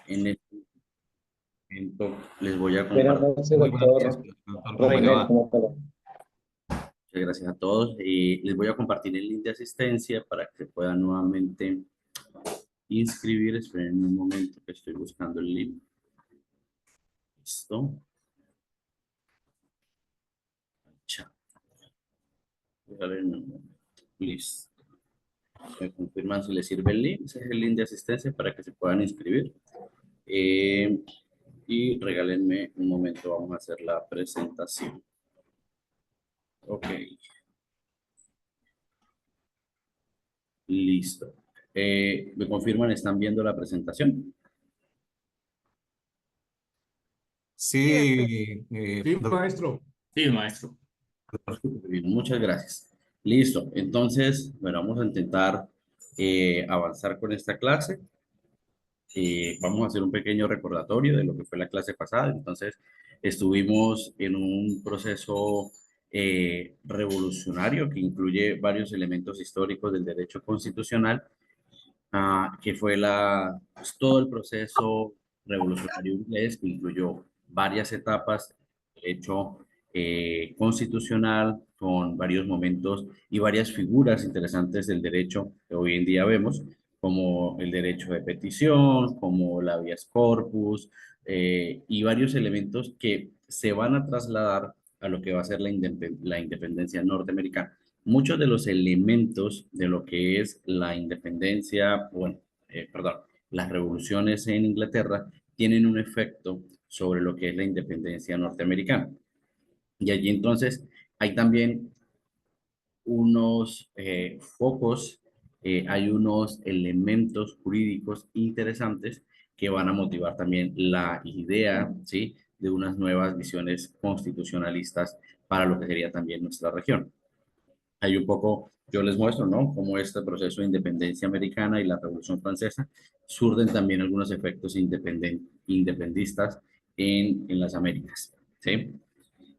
En este momento les voy a Buenas compartir. noches, Muy buenas noches, doctor doctor, ¿cómo le Reiner, va? ¿cómo está? Muchas gracias a todos. Les voy a compartir el link de asistencia para que se puedan nuevamente inscribir. Esperen un momento que estoy buscando el link. Listo. Chat. Listo. Me confirman si les sirve el link. Ese es el link de asistencia para que se puedan inscribir. Eh, y regálenme un momento, vamos a hacer la presentación. Ok, listo. ¿Me confirman? ¿Están viendo la presentación? Sí, Sí, maestro. Sí, maestro. Bien, muchas gracias. Listo. Entonces, bueno, vamos a intentar avanzar con esta clase. Vamos a hacer un pequeño recordatorio de lo que fue la clase pasada. Entonces, estuvimos en un proceso revolucionario que incluye varios elementos históricos del derecho constitucional, que fue pues, todo el proceso revolucionario inglés, que incluyó varias etapas, derecho constitucional, con varios momentos y varias figuras interesantes del derecho que hoy en día vemos, como el derecho de petición, como la habeas corpus, y varios elementos que se van a trasladar a lo que va a ser la independencia norteamericana. Muchos de los elementos de lo que es la independencia, bueno, perdón, las revoluciones en Inglaterra tienen un efecto sobre lo que es la independencia norteamericana. Y allí entonces hay también unos focos, hay unos elementos jurídicos interesantes que van a motivar también la idea, ¿sí?, de unas nuevas visiones constitucionalistas para lo que sería también nuestra región. Ahí un poco yo les muestro, ¿no?, cómo este proceso de independencia americana y la Revolución Francesa surden también algunos efectos independistas en las Américas, ¿sí?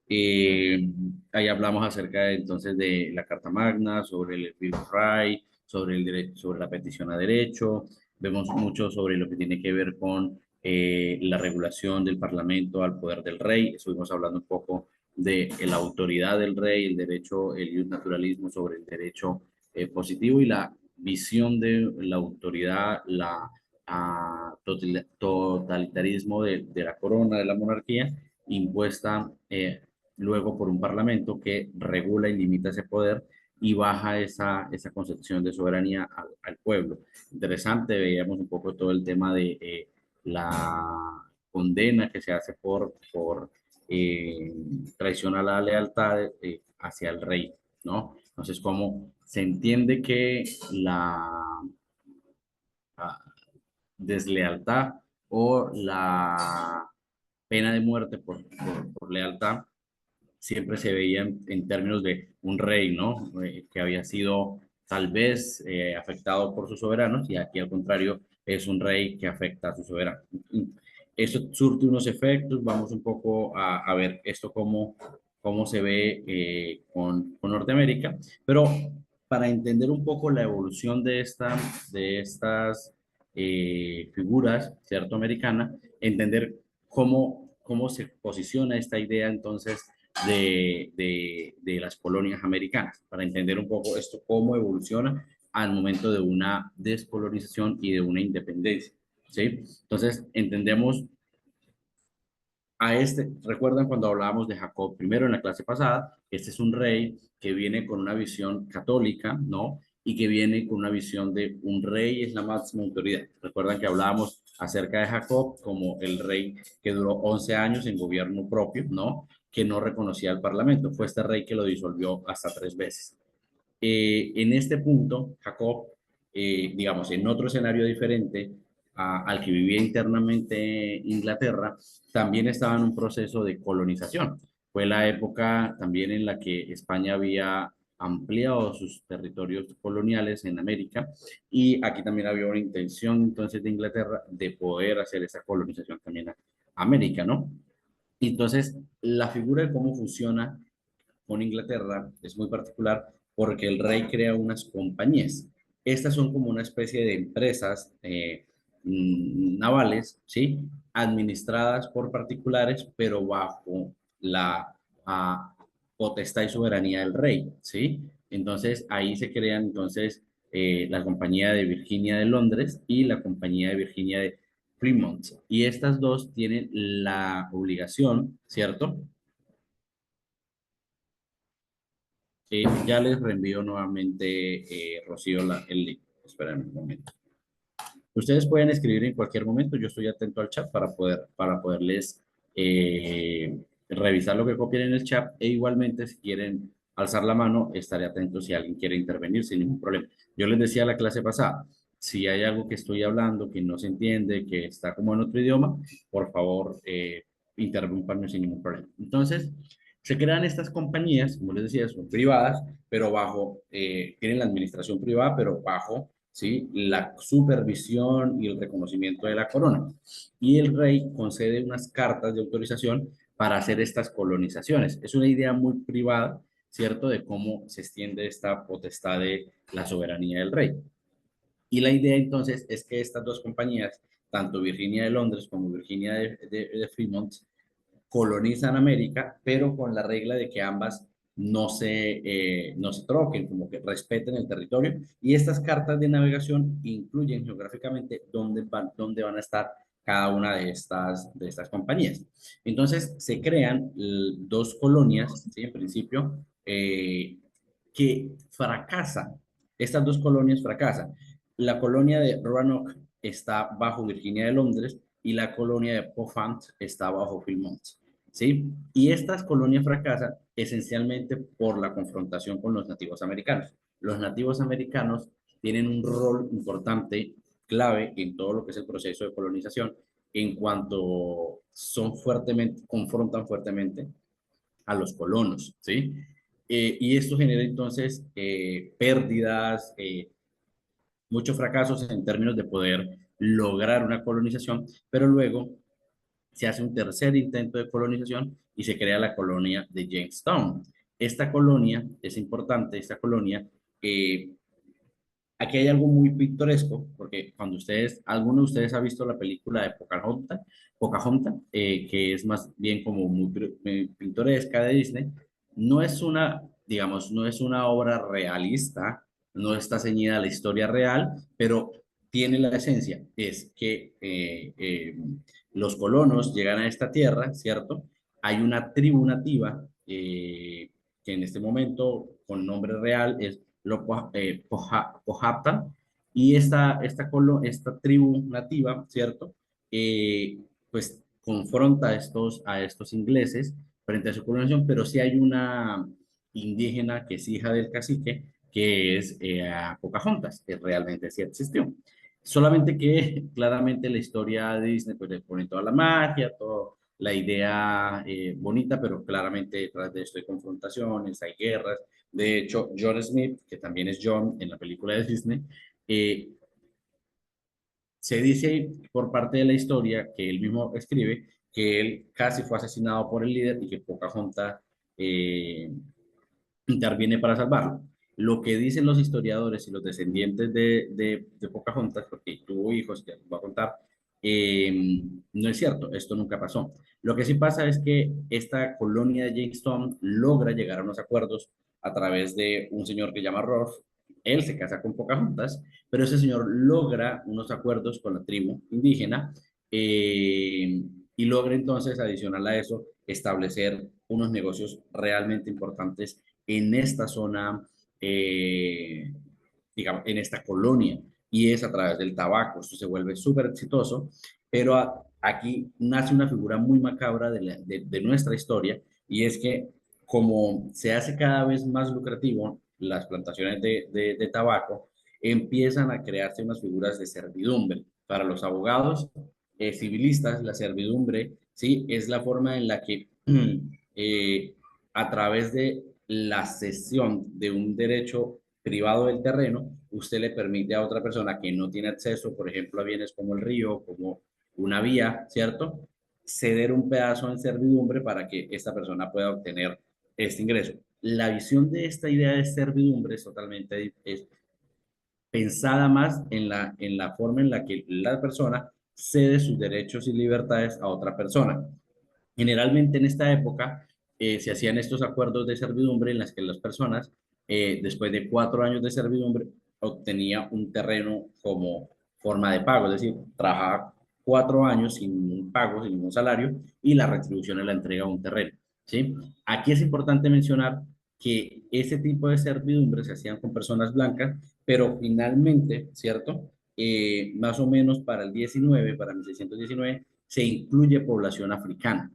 Ahí hablamos acerca entonces de la Carta Magna, sobre el Bill of Rights, sobre el derecho, sobre la petición a derecho. Vemos mucho sobre lo que tiene que ver con la regulación del Parlamento al poder del rey. Estuvimos hablando un poco de la autoridad del rey, el derecho, el naturalismo sobre el derecho positivo y la visión de la autoridad, totalitarismo de la corona, de la monarquía, impuesta luego por un parlamento que regula y limita ese poder y baja esa concepción de soberanía al pueblo. Interesante, veíamos un poco todo el tema de la condena que se hace por traición a la lealtad hacia el rey, ¿no? Entonces, cómo se entiende que la deslealtad o la pena de muerte por lealtad siempre se veía en términos de un rey, ¿no? Que había sido tal vez afectado por sus soberanos y aquí al contrario es un rey que afecta a su soberano. Eso surte unos efectos, vamos un poco a ver esto cómo se ve con Norteamérica, pero para entender un poco la evolución de estas figuras, ¿cierto? Americana, entender cómo se posiciona esta idea entonces de las colonias americanas, para entender un poco esto, cómo evoluciona al momento de una descolonización y de una independencia, ¿sí? Entonces, entendemos recuerdan cuando hablábamos de Jacob primero en la clase pasada, este es un rey que viene con una visión católica, ¿no? Y que viene con una visión de un rey es la máxima autoridad. Recuerdan que hablábamos acerca de Jacob como el rey que duró 11 años en gobierno propio, ¿no? Que no reconocía al parlamento. Fue este rey que lo disolvió hasta 3 veces. En este punto, Jacob, digamos, en otro escenario diferente al que vivía internamente Inglaterra, también estaba en un proceso de colonización. Fue la época también en la que España había ampliado sus territorios coloniales en América y aquí también había una intención entonces de Inglaterra de poder hacer esa colonización también a América, ¿no? Entonces, la figura de cómo funciona con Inglaterra es muy particular porque el rey crea unas compañías. Estas son como una especie de empresas navales, ¿sí? Administradas por particulares, pero bajo la potestad y soberanía del rey, ¿sí? Entonces ahí se crean entonces la Compañía de Virginia de Londres y la Compañía de Virginia de Fremont. Y estas dos tienen la obligación, ¿cierto? Ya les reenvío nuevamente, Rocío, el link. Esperen un momento. Ustedes pueden escribir en cualquier momento, yo estoy atento al chat para poderles revisar lo que copien en el chat e igualmente si quieren alzar la mano, estaré atento si alguien quiere intervenir sin ningún problema. Yo les decía la clase pasada, si hay algo que estoy hablando que no se entiende, que está como en otro idioma, por favor, interrúmpanme sin ningún problema. Entonces, se crean estas compañías, como les decía, son privadas, pero tienen la administración privada, pero bajo, ¿sí? La supervisión y el reconocimiento de la corona. Y el rey concede unas cartas de autorización para hacer estas colonizaciones. Es una idea muy privada, ¿cierto?, de cómo se extiende esta potestad de la soberanía del rey. Y la idea entonces es que estas dos compañías, tanto Virginia de Londres como Virginia de Fremont, colonizan América, pero con la regla de que ambas no se troquen, como que respeten el territorio. Y estas cartas de navegación incluyen geográficamente dónde van a estar cada una de estas compañías. Entonces, se crean dos colonias, ¿sí? En principio, que fracasan. Estas dos colonias fracasan. La colonia de Roanoke está bajo Virginia de Londres y la colonia de Pofant está bajo Fremont. ¿Sí? Y estas colonias fracasan esencialmente por la confrontación con los nativos americanos. Los nativos americanos tienen un rol importante, clave en todo lo que es el proceso de colonización, en cuanto confrontan fuertemente a los colonos, ¿sí? Y esto genera entonces pérdidas, muchos fracasos en términos de poder lograr una colonización, pero luego se hace un tercer intento de colonización y se crea la colonia de Jamestown. Esta colonia es importante, esta colonia, eh, aquí hay algo muy pintoresco, porque cuando alguno de ustedes ha visto la película de Pocahontas, que es más bien como muy pintoresca de Disney, no es una, digamos, no es una obra realista, no está ceñida a la historia real, pero tiene la esencia, es que los colonos llegan a esta tierra, ¿cierto? Hay una tribu nativa que en este momento, con nombre real, es Powhatan, y esta tribu nativa, ¿cierto? Pues confronta a estos ingleses frente a su colonización, pero sí hay una indígena que es hija del cacique, que es Pocahontas, que realmente sí existió. Solamente que claramente la historia de Disney pues le pone toda la magia, toda la idea bonita, pero claramente detrás de esto hay confrontaciones, hay guerras. De hecho, John Smith, que también es John en la película de Disney, eh, se dice por parte de la historia que él mismo escribe que él casi fue asesinado por el líder y que Pocahontas eh, interviene para salvarlo. Lo que dicen los historiadores y los descendientes de Pocahontas, porque tuvo hijos, que les voy a contar, no es cierto, esto nunca pasó. Lo que sí pasa es que esta colonia de Jamestown logra llegar a unos acuerdos a través de un señor que se llama Rolf. Él se casa con Pocahontas, pero ese señor logra unos acuerdos con la tribu indígena y logra entonces, adicional a eso, establecer unos negocios realmente importantes en esta zona, eh, digamos, en esta colonia, y es a través del tabaco. Esto se vuelve súper exitoso, pero aquí nace una figura muy macabra de nuestra historia, y es que como se hace cada vez más lucrativo las plantaciones de tabaco, empiezan a crearse unas figuras de servidumbre. Para los abogados civilistas, la servidumbre, ¿sí? Es la forma en la que eh, a través de la cesión de un derecho privado del terreno, usted le permite a otra persona que no tiene acceso, por ejemplo, a bienes como el río, como una vía, ¿cierto? Ceder un pedazo en servidumbre para que esta persona pueda obtener este ingreso. La visión de esta idea de servidumbre es pensada más en la forma en la que la persona cede sus derechos y libertades a otra persona. Generalmente en esta época se hacían estos acuerdos de servidumbre en las que las personas, después de 4 años de servidumbre, obtenía un terreno como forma de pago, es decir, trabajaba 4 años sin un pago, sin ningún salario, y la retribución es la entrega de un terreno, ¿sí? Aquí es importante mencionar que ese tipo de servidumbre se hacían con personas blancas, pero finalmente, ¿cierto? Más o menos para el 19, para 1619, se incluye población africana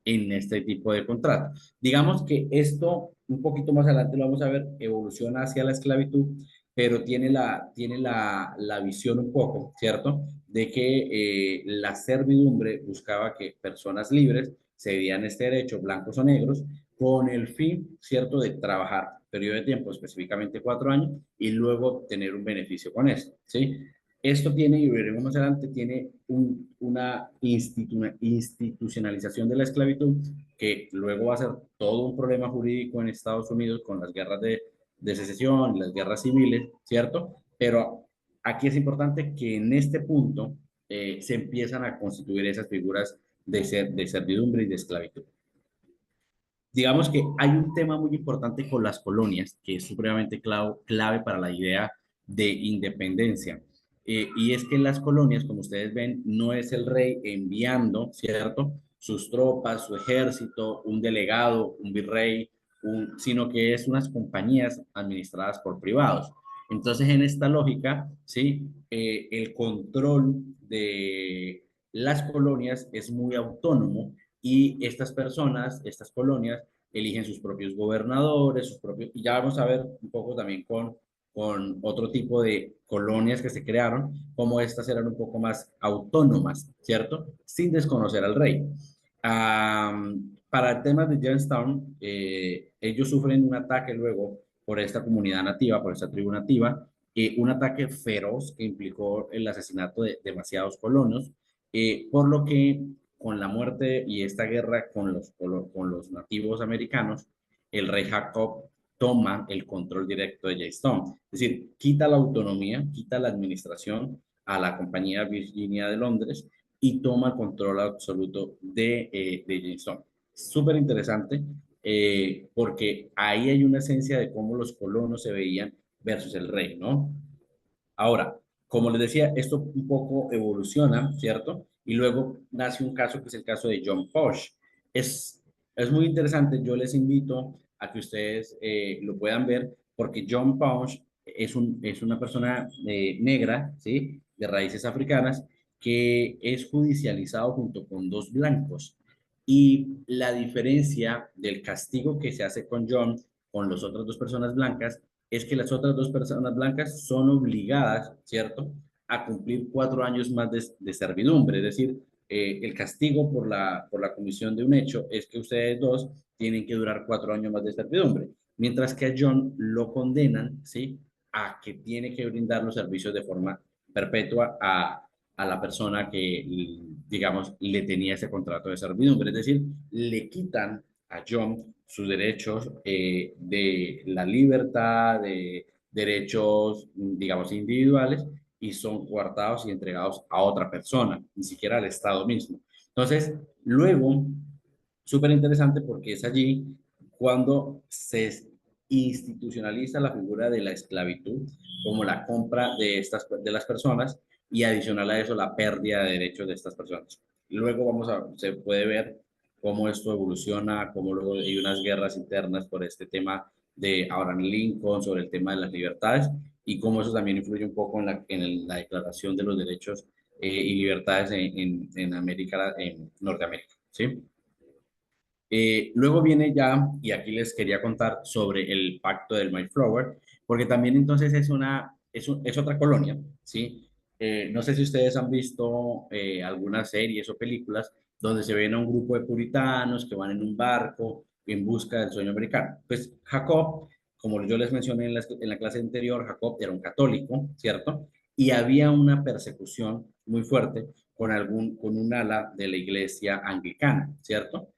en este tipo de contrato. Digamos que esto, un poquito más adelante lo vamos a ver, evoluciona hacia la esclavitud, pero tiene la visión un poco, ¿cierto? De que la servidumbre buscaba que personas libres cedían este derecho, blancos o negros, con el fin, ¿cierto?, de trabajar periodo de tiempo, específicamente 4 años, y luego tener un beneficio con esto, ¿sí? Esto tiene, y veremos más adelante, tiene una institucionalización de la esclavitud que luego va a ser todo un problema jurídico en Estados Unidos con las guerras de secesión, las guerras civiles, ¿cierto? Pero aquí es importante que en este punto se empiezan a constituir esas figuras de servidumbre y de esclavitud. Digamos que hay un tema muy importante con las colonias que es supremamente clave para la idea de independencia. Y es que en las colonias, como ustedes ven, no es el rey enviando, ¿cierto?, sus tropas, su ejército, un delegado, un virrey, sino que es unas compañías administradas por privados. Entonces, en esta lógica, ¿sí? El control de las colonias es muy autónomo y estas personas, estas colonias, eligen sus propios gobernadores, sus propios, y ya vamos a ver un poco también con otro tipo de colonias que se crearon, como estas eran un poco más autónomas, ¿cierto? Sin desconocer al rey. Para el tema de Jamestown, ellos sufren un ataque luego por esta comunidad nativa, por esta tribu nativa, un ataque feroz que implicó el asesinato de demasiados colonos, por lo que con la muerte y esta guerra con los nativos americanos, el rey Jacob toma el control directo de Jamestown. Es decir, quita la autonomía, quita la administración a la compañía Virginia de Londres y toma el control absoluto de Jamestown. Súper interesante porque ahí hay una esencia de cómo los colonos se veían versus el rey, ¿no? Ahora, como les decía, esto un poco evoluciona, ¿cierto? Y luego nace un caso que es el caso de John Posh. Es, es muy interesante, yo les invito a que ustedes lo puedan ver, porque John Posh es una persona negra, ¿sí? De raíces africanas, que es judicializado junto con dos blancos. Y la diferencia del castigo que se hace con John, con las otras dos personas blancas, es que las otras dos personas blancas son obligadas, ¿cierto?, a cumplir 4 años más de servidumbre. Es decir, el castigo por la comisión de un hecho es que ustedes dos tienen que durar 4 años más de servidumbre, mientras que a John lo condenan, ¿sí?, a que tiene que brindar los servicios de forma perpetua a la persona que, digamos, le tenía ese contrato de servidumbre. Es decir, le quitan a John sus derechos de la libertad, de derechos, digamos, individuales, y son coartados y entregados a otra persona, ni siquiera al Estado mismo. Entonces, luego, súper interesante porque es allí cuando se institucionaliza la figura de la esclavitud como la compra de las personas y adicional a eso la pérdida de derechos de estas personas. Luego se puede ver cómo esto evoluciona, cómo luego hay unas guerras internas por este tema de Abraham Lincoln sobre el tema de las libertades y cómo eso también influye un poco en la Declaración de los Derechos y Libertades en América, en Norteamérica, ¿sí? Luego viene ya, y aquí les quería contar sobre el pacto del Mayflower, porque también entonces es otra colonia, ¿sí? No sé si ustedes han visto algunas series o películas donde se ven a un grupo de puritanos que van en un barco en busca del sueño americano. Pues Jacob, como yo les mencioné en la clase anterior, Jacob era un católico, ¿cierto? Y había una persecución muy fuerte con un ala de la iglesia anglicana, ¿cierto?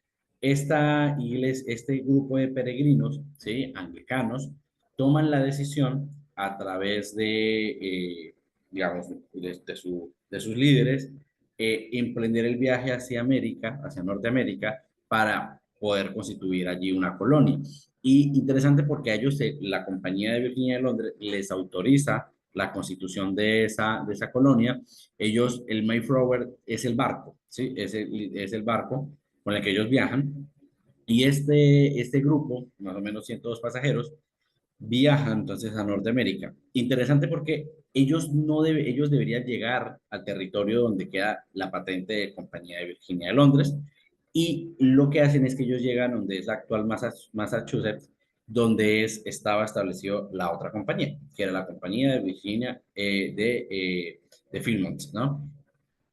Este grupo de peregrinos, ¿sí?, anglicanos, toman la decisión a través de, digamos, de sus líderes, emprender el viaje hacia América, hacia Norteamérica, para poder constituir allí una colonia. Y interesante porque a ellos, la Compañía de Virginia de Londres les autoriza la constitución de esa colonia. Ellos, el Mayflower es el barco, ¿sí? Es el barco con el que ellos viajan. Y este grupo, más o menos 102 pasajeros, viajan entonces a Norteamérica. Interesante porque ellos deberían llegar al territorio donde queda la patente de Compañía de Virginia de Londres, y lo que hacen es que ellos llegan donde es la actual Massachusetts, donde estaba establecido la otra compañía, que era la Compañía de Virginia de Philmont, ¿no?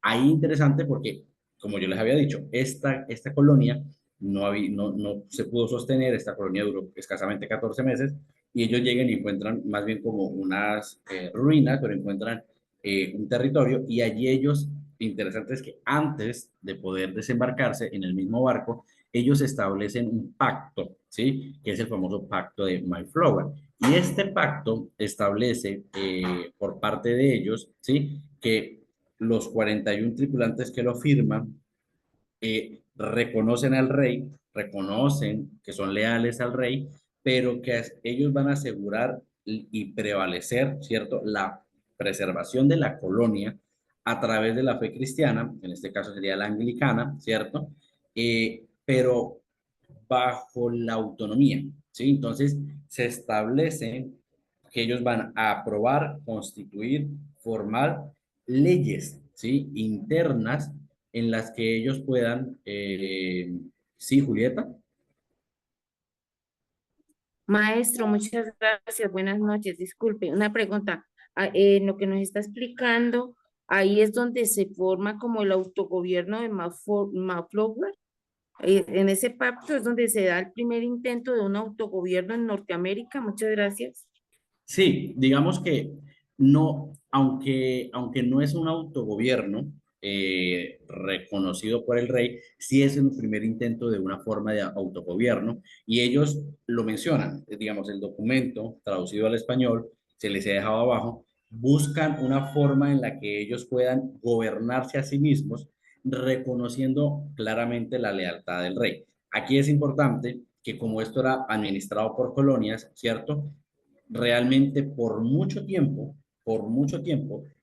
Ahí interesante porque, como yo les había dicho, esta colonia no se pudo sostener. Esta colonia duró escasamente 14 meses, y ellos llegan y encuentran más bien como unas ruinas, pero encuentran un territorio, y allí ellos, interesante es que antes de poder desembarcarse en el mismo barco, ellos establecen un pacto, ¿sí? Que es el famoso pacto de Mayflower. Y este pacto establece por parte de ellos, ¿sí? Que los 41 tripulantes que lo firman reconocen al rey, reconocen que son leales al rey, pero que ellos van a asegurar y prevalecer, ¿cierto?, la preservación de la colonia a través de la fe cristiana, en este caso sería la anglicana, ¿cierto? Pero bajo la autonomía, ¿sí? Entonces se establece que ellos van a aprobar, constituir, formar leyes, ¿sí? Internas, en las que ellos puedan, sí, Julieta. Maestro, muchas gracias. Buenas noches. Disculpe, una pregunta. En lo que nos está explicando, ahí es donde se forma como el autogobierno de Mayflower. En ese pacto es donde se da el primer intento de un autogobierno en Norteamérica. Muchas gracias. Sí, digamos que no, aunque no es un autogobierno reconocido por el rey, sí es un primer intento de una forma de autogobierno, y ellos lo mencionan. Digamos, el documento traducido al español, se les ha dejado abajo, buscan una forma en la que ellos puedan gobernarse a sí mismos, reconociendo claramente la lealtad del rey. Aquí es importante que, como esto era administrado por colonias, ¿cierto? Realmente por mucho tiempo,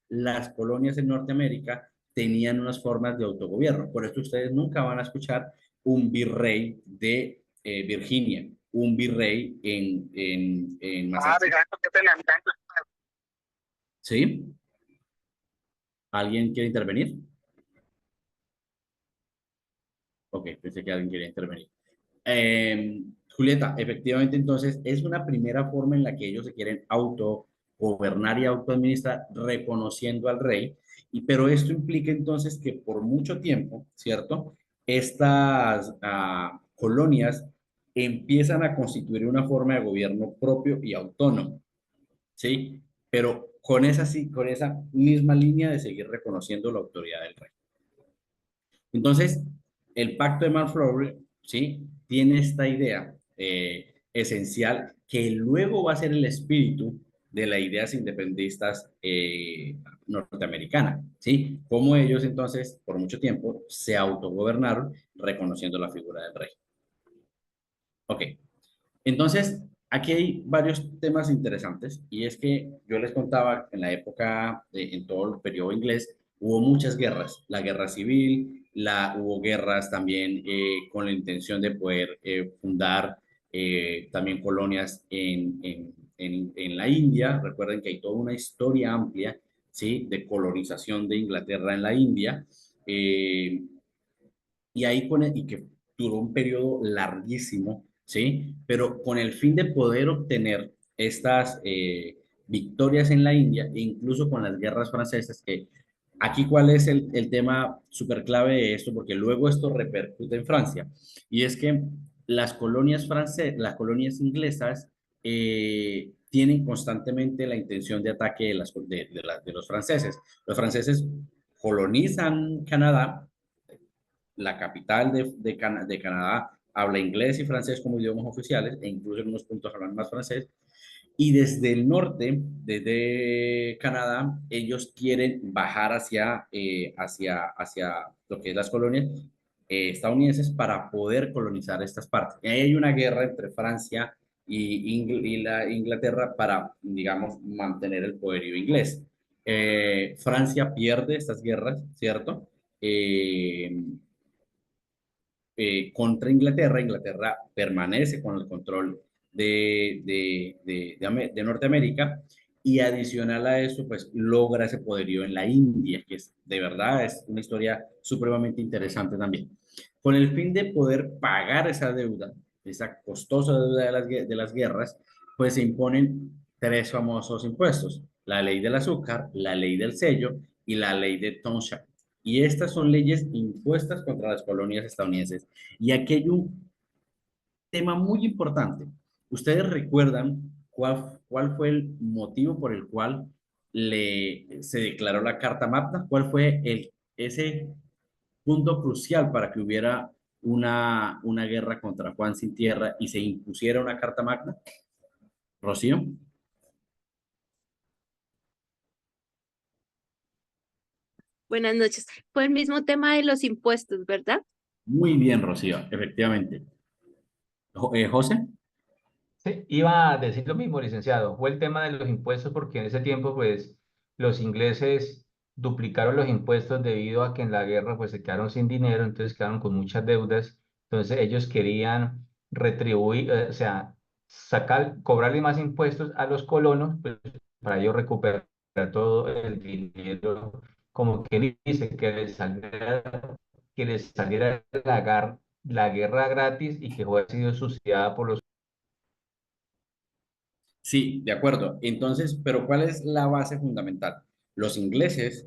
las colonias en Norteamérica tenían unas formas de autogobierno. Por eso ustedes nunca van a escuchar un virrey de Virginia, un virrey en Massachusetts. ¿Sí? ¿Alguien quiere intervenir? Ok, pensé que alguien quería intervenir. Julieta, efectivamente, entonces es una primera forma en la que ellos se quieren autogobernar y autoadministrar, reconociendo al rey. Pero esto implica entonces que por mucho tiempo, ¿cierto? Estas colonias empiezan a constituir una forma de gobierno propio y autónomo, ¿sí? Pero con esa misma línea de seguir reconociendo la autoridad del rey. Entonces, el pacto de Mayflower, ¿sí? Tiene esta idea esencial, que luego va a ser el espíritu de las ideas independistas norteamericanas, ¿sí? Como ellos entonces, por mucho tiempo, se autogobernaron reconociendo la figura del rey. Ok, entonces, aquí hay varios temas interesantes, y es que yo les contaba, en la época, en todo el periodo inglés, hubo muchas guerras. La guerra civil, hubo guerras también con la intención de poder fundar también colonias en la India. Recuerden que hay toda una historia amplia, ¿sí?, de colonización de Inglaterra en la India. Eh, y que duró un periodo larguísimo, ¿sí? Pero con el fin de poder obtener estas victorias en la India, e incluso con las guerras francesas, que aquí cuál es el tema súper clave de esto, porque luego esto repercute en Francia, y es que las colonias inglesas tienen constantemente la intención de ataque de los franceses. Los franceses colonizan Canadá. La capital de Canadá habla inglés y francés como idiomas oficiales, e incluso en unos puntos hablan más francés. Y desde el norte, desde Canadá, ellos quieren bajar hacia lo que es las colonias estadounidenses para poder colonizar estas partes. Y ahí hay una guerra entre Francia y la Inglaterra para, digamos, mantener el poderío inglés. Francia pierde estas guerras, ¿cierto? Contra Inglaterra. Inglaterra permanece con el control de Norteamérica y adicional a eso, pues logra ese poderío en la India, que es de verdad es una historia supremamente interesante también. Con el fin de poder pagar esa deuda, esa costosa deuda de las guerras, pues se imponen tres famosos impuestos: la ley del azúcar, la ley del sello y la ley de Townshend. Y estas son leyes impuestas contra las colonias estadounidenses. Y aquí hay un tema muy importante. ¿Ustedes recuerdan cuál fue el motivo por el cual se declaró la Carta Magna? ¿Cuál fue ese punto crucial para que hubiera una guerra contra Juan sin tierra y se impusiera una Carta Magna? Rocío. Buenas noches. Fue el mismo tema de los impuestos, ¿verdad? Muy bien, Rocío, efectivamente. José. Sí, iba a decir lo mismo, licenciado. Fue el tema de los impuestos porque en ese tiempo, pues, los ingleses duplicaron los impuestos debido a que en la guerra, pues, se quedaron sin dinero, entonces quedaron con muchas deudas. Entonces, ellos querían retribuir, o sea, cobrarle más impuestos a los colonos, pues, para ellos recuperar todo el dinero, como que dice, que les saliera la guerra gratis y que hubiera sido subsidiada por los. Sí, de acuerdo. Entonces, pero ¿cuál es la base fundamental? Los ingleses,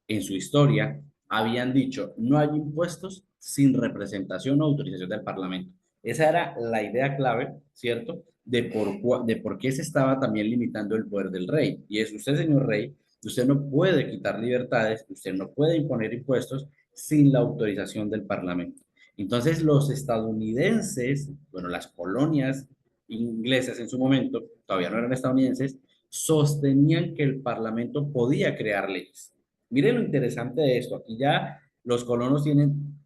en su historia, habían dicho: no hay impuestos sin representación o autorización del Parlamento. Esa era la idea clave, ¿cierto? De por qué se estaba también limitando el poder del rey. Y es: usted, señor rey, usted no puede quitar libertades, usted no puede imponer impuestos sin la autorización del Parlamento. Entonces, los estadounidenses, bueno, las colonias inglesas en su momento, todavía no eran estadounidenses, sostenían que el Parlamento podía crear leyes. Miren lo interesante de esto. Aquí ya los colonos tienen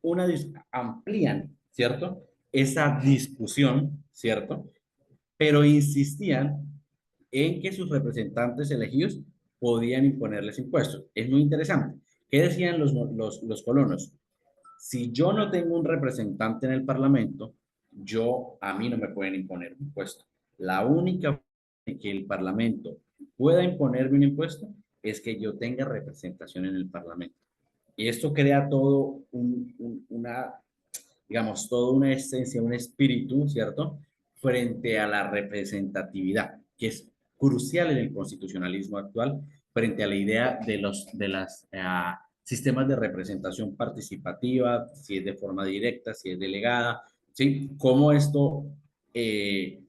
amplían, ¿cierto? Esa discusión, ¿cierto? Pero insistían en que sus representantes elegidos podían imponerles impuestos. Es muy interesante. ¿Qué decían los colonos? Si yo no tengo un representante en el Parlamento, a mí no me pueden imponer un impuesto. La única forma en que el Parlamento pueda imponerme un impuesto es que yo tenga representación en el Parlamento. Y esto crea todo digamos, toda una esencia, un espíritu, ¿cierto? Frente a la representatividad, que es crucial en el constitucionalismo actual, frente a la idea de los sistemas de representación participativa, si es de forma directa, si es delegada, ¿sí? Cómo esto,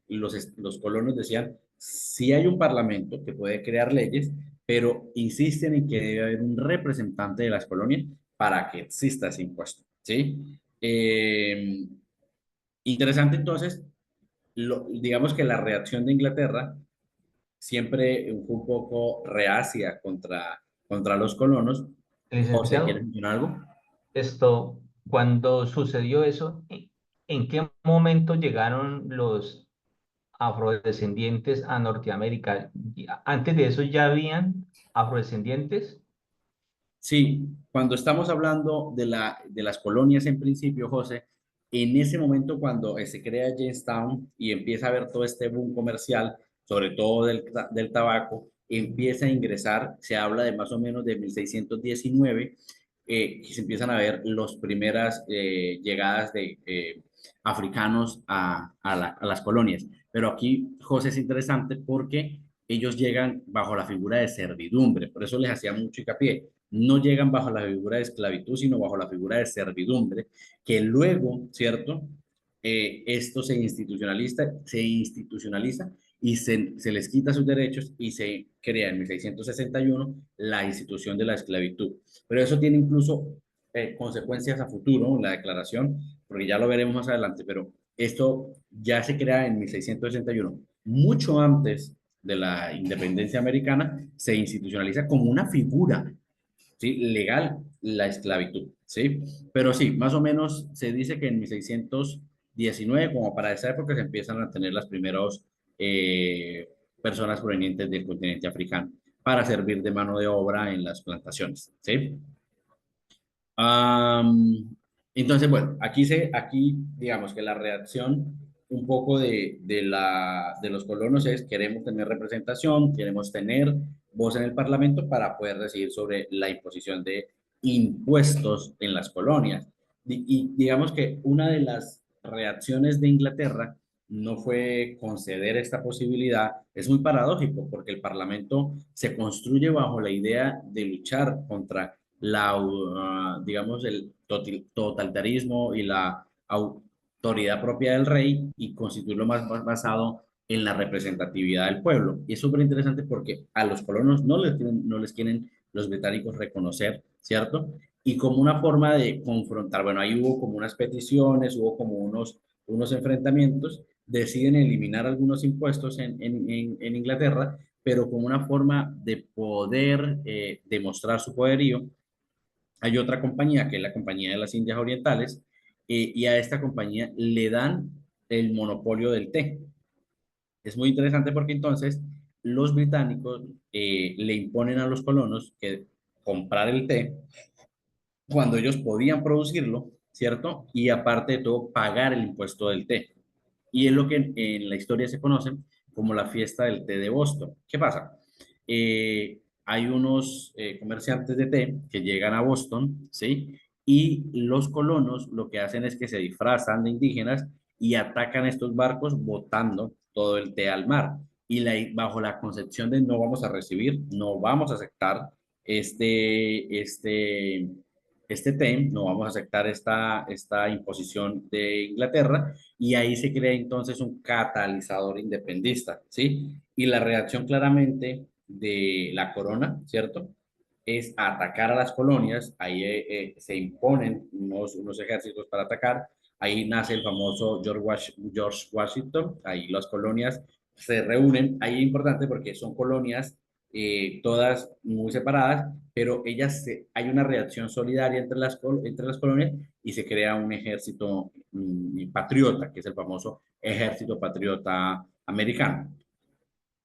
los colonos decían: sí hay un parlamento que puede crear leyes, pero insisten en que debe haber un representante de las colonias para que exista ese impuesto, ¿sí? Interesante entonces, digamos que la reacción de Inglaterra siempre fue un poco reacia contra los colonos. José, ¿quieres Licenciado, mencionar algo? cuando sucedió eso, ¿en qué momento llegaron los afrodescendientes a Norteamérica? Antes de eso ya habían afrodescendientes. Sí, cuando estamos hablando de las colonias en principio, José, en ese momento cuando se crea Jamestown y empieza a haber todo este boom comercial, sobre todo del tabaco, empieza a ingresar, se habla de más o menos de 1619, que se empiezan a ver las primeras llegadas de africanos a las colonias. Pero aquí, José, es interesante porque ellos llegan bajo la figura de servidumbre, por eso les hacía mucho hincapié. No llegan bajo la figura de esclavitud, sino bajo la figura de servidumbre, que luego, ¿cierto? Esto se institucionaliza y se les quita sus derechos y se crea en 1661 la institución de la esclavitud. Pero eso tiene incluso consecuencias a futuro, la declaración, porque ya lo veremos más adelante, pero esto ya se crea en 1661. Mucho antes de la independencia americana, se institucionaliza como una figura, ¿sí? Legal la esclavitud, ¿sí? Pero sí, más o menos se dice que en 1619, como para esa época, se empiezan a tener las primeras personas provenientes del continente africano para servir de mano de obra en las plantaciones, ¿sí? Am, entonces, bueno, aquí digamos que la reacción un poco de los colonos es queremos tener representación, queremos tener voz en el Parlamento para poder decidir sobre la imposición de impuestos en las colonias. Y digamos que una de las reacciones de Inglaterra no fue conceder esta posibilidad. Es muy paradójico porque el Parlamento se construye bajo la idea de luchar contra digamos, el totalitarismo y la autoridad propia del rey y constituirlo más basado en la representatividad del pueblo. Y es súper interesante porque a los colonos no les quieren los británicos reconocer, ¿cierto? Y como una forma de confrontar, bueno, ahí hubo como unas peticiones, hubo como unos enfrentamientos, deciden eliminar algunos impuestos en Inglaterra, pero como una forma de poder demostrar su poderío. Hay otra compañía, que es la Compañía de las Indias Orientales, y a esta compañía le dan el monopolio del té. Es muy interesante porque entonces los británicos le imponen a los colonos que comprar el té cuando ellos podían producirlo, ¿cierto? Y aparte de todo, pagar el impuesto del té. Y es lo que en la historia se conoce como la fiesta del té de Boston. ¿Qué pasa? Hay unos comerciantes de té que llegan a Boston, ¿sí? Y los colonos lo que hacen es que se disfrazan de indígenas y atacan estos barcos botando todo el té al mar. Y bajo la concepción de no vamos a recibir, no vamos a aceptar este, este, este té, no vamos a aceptar esta imposición de Inglaterra, y ahí se crea entonces un catalizador independentista, ¿sí? Y la reacción claramente de la corona, ¿cierto? Es atacar a las colonias, ahí se imponen unos ejércitos para atacar, ahí nace el famoso George Washington, ahí las colonias se reúnen, ahí es importante porque son colonias todas muy separadas, pero hay una reacción solidaria entre las colonias y se crea un ejército patriota, que es el famoso ejército patriota americano.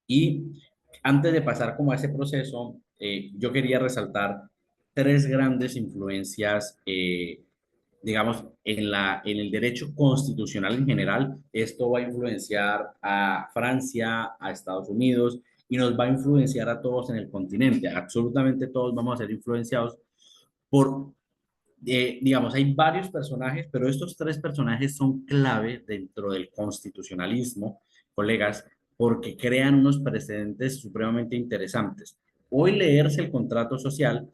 Y antes de pasar como a ese proceso, yo quería resaltar tres grandes influencias, digamos, en el derecho constitucional en general. Esto va a influenciar a Francia, a Estados Unidos, y nos va a influenciar a todos en el continente. Absolutamente todos vamos a ser influenciados por, digamos, hay varios personajes, pero estos tres personajes son clave dentro del constitucionalismo, colegas, porque crean unos precedentes supremamente interesantes. Hoy leerse el contrato social,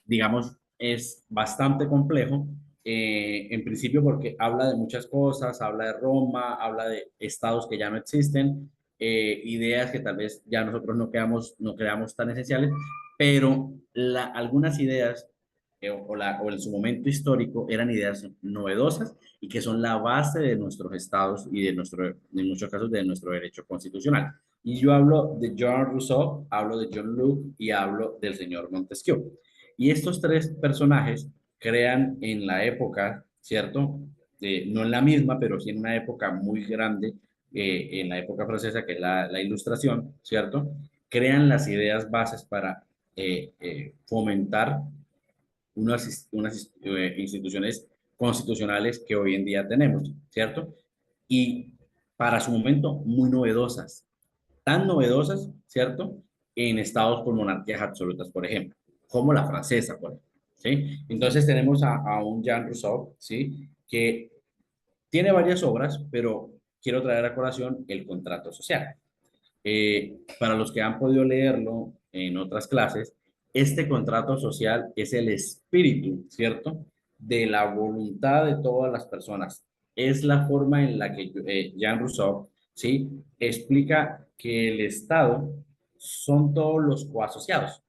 digamos, es bastante complejo, en principio porque habla de muchas cosas, habla de Roma, habla de estados que ya no existen, ideas que tal vez ya nosotros no creamos tan esenciales, pero algunas ideas o en su momento histórico eran ideas novedosas y que son la base de nuestros estados y en muchos casos de nuestro derecho constitucional. Y yo hablo de Jean Rousseau, hablo de John Locke y hablo del señor Montesquieu. Y estos tres personajes crean en la época, ¿cierto? No en la misma, pero sí en una época muy grande, en la época francesa, que es la Ilustración, ¿cierto? Crean las ideas bases para fomentar unas instituciones constitucionales que hoy en día tenemos, ¿cierto? Y para su momento muy novedosas, tan novedosas, ¿cierto? En estados con monarquías absolutas, por ejemplo, como la francesa, por ejemplo, ¿sí? Entonces tenemos a un Jean Rousseau, ¿sí? Que tiene varias obras, pero quiero traer a colación el contrato social. Para los que han podido leerlo en otras clases, este contrato social es el espíritu, ¿cierto? De la voluntad de todas las personas. Es la forma en la que Jean Rousseau, ¿sí? Explica que el Estado son todos los coasociados.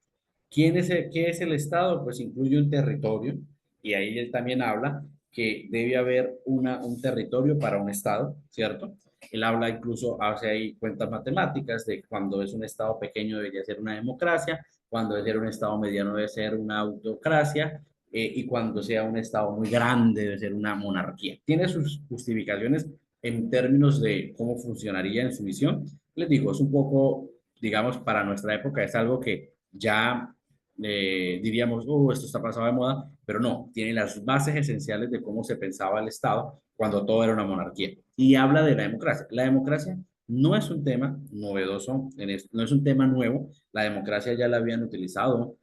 ¿Qué es el Estado? Pues incluye un territorio, y ahí él también habla que debe haber un territorio para un Estado, ¿cierto? Él habla incluso, hace ahí cuentas matemáticas de cuando es un estado pequeño debería ser una democracia, cuando debe ser un estado mediano debe ser una autocracia, y cuando sea un estado muy grande debe ser una monarquía. Tiene sus justificaciones en términos de cómo funcionaría en su visión. Les digo, es un poco, digamos, para nuestra época es algo que ya diríamos, esto está pasado de moda, pero no, tiene las bases esenciales de cómo se pensaba el Estado cuando todo era una monarquía. Y habla de la democracia. La democracia no es un tema novedoso, no es un tema nuevo. La democracia ya la habían utilizado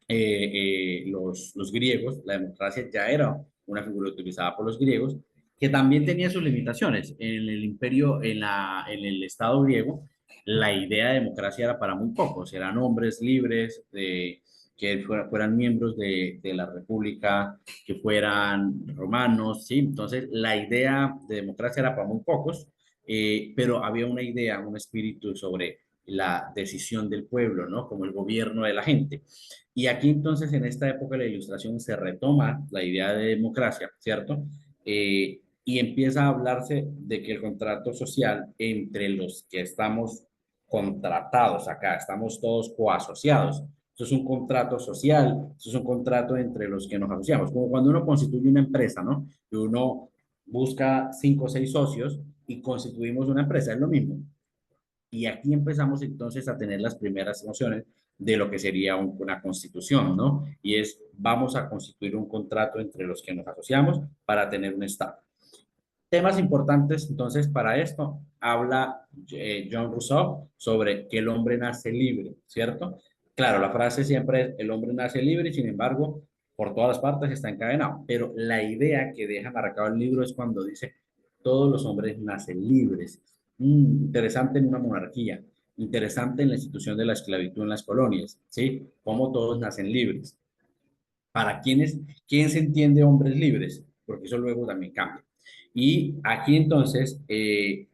los griegos. La democracia ya era una figura utilizada por los griegos, que también tenía sus limitaciones. En el imperio, en el Estado griego, la idea de democracia era para muy pocos, eran hombres libres, que fueran miembros de la república, que fueran romanos, ¿sí? Entonces, la idea de democracia era para muy pocos, pero había una idea, un espíritu sobre la decisión del pueblo, ¿no? Como el gobierno de la gente. Y aquí entonces, en esta época de la Ilustración, se retoma la idea de democracia, ¿cierto? Y empieza a hablarse de que el contrato social entre los que estamos contratados acá, estamos todos coasociados. Eso es un contrato social, eso es un contrato entre los que nos asociamos, como cuando uno constituye una empresa, ¿no? Y uno busca 5 o 6 socios y constituimos una empresa, es lo mismo. Y aquí empezamos entonces a tener las primeras nociones de lo que sería una constitución, ¿no? Y es, vamos a constituir un contrato entre los que nos asociamos para tener un Estado. Temas importantes, entonces, para esto, habla John Rousseau sobre que el hombre nace libre, ¿cierto? Claro, la frase siempre es, el hombre nace libre, y sin embargo, por todas las partes está encadenado, pero la idea que deja marcado el libro es cuando dice, todos los hombres nacen libres. Interesante en una monarquía, interesante en la institución de la esclavitud en las colonias, ¿sí? Cómo todos nacen libres. ¿Para quiénes, quién se entiende hombres libres? Porque eso luego también cambia. Y aquí entonces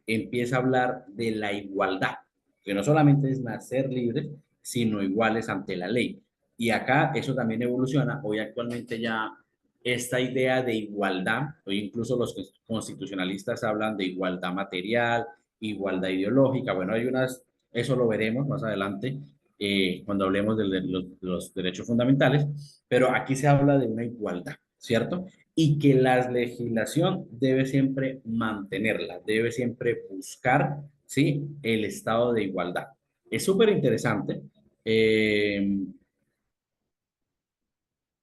empieza a hablar de la igualdad, que no solamente es nacer libres, sino iguales ante la ley. Y acá eso también evoluciona. Hoy actualmente ya esta idea de igualdad, hoy incluso los constitucionalistas hablan de igualdad material, igualdad ideológica. Bueno, hay unas, eso lo veremos más adelante cuando hablemos de los derechos fundamentales, pero aquí se habla de una igualdad, ¿cierto? Y que la legislación debe siempre mantenerla, debe siempre buscar, ¿sí? El estado de igualdad. Es súper interesante. Eh,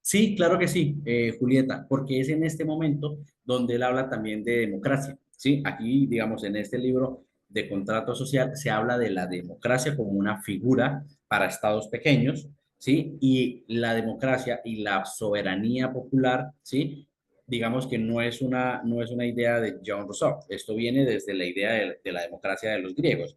sí, claro que sí, Julieta, porque es en este momento donde él habla también de democracia, ¿sí? Aquí, digamos, en este libro de contrato social se habla de la democracia como una figura para estados pequeños, ¿sí? Y la democracia y la soberanía popular, ¿sí? Digamos que no es una idea de John Rousseau, esto viene desde la idea de la democracia de los griegos.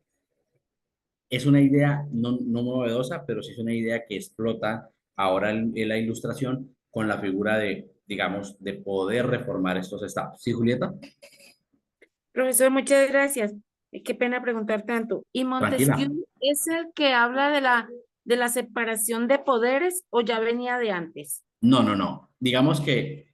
Es una idea no novedosa, pero sí es una idea que explota ahora en la ilustración con la figura de, digamos, de poder reformar estos estados. ¿Sí, Julieta? Profesor, muchas gracias. Qué pena preguntar tanto. ¿Y Tranquila. Montesquieu es el que habla de la separación de poderes o ya venía de antes? No, no, no. Digamos que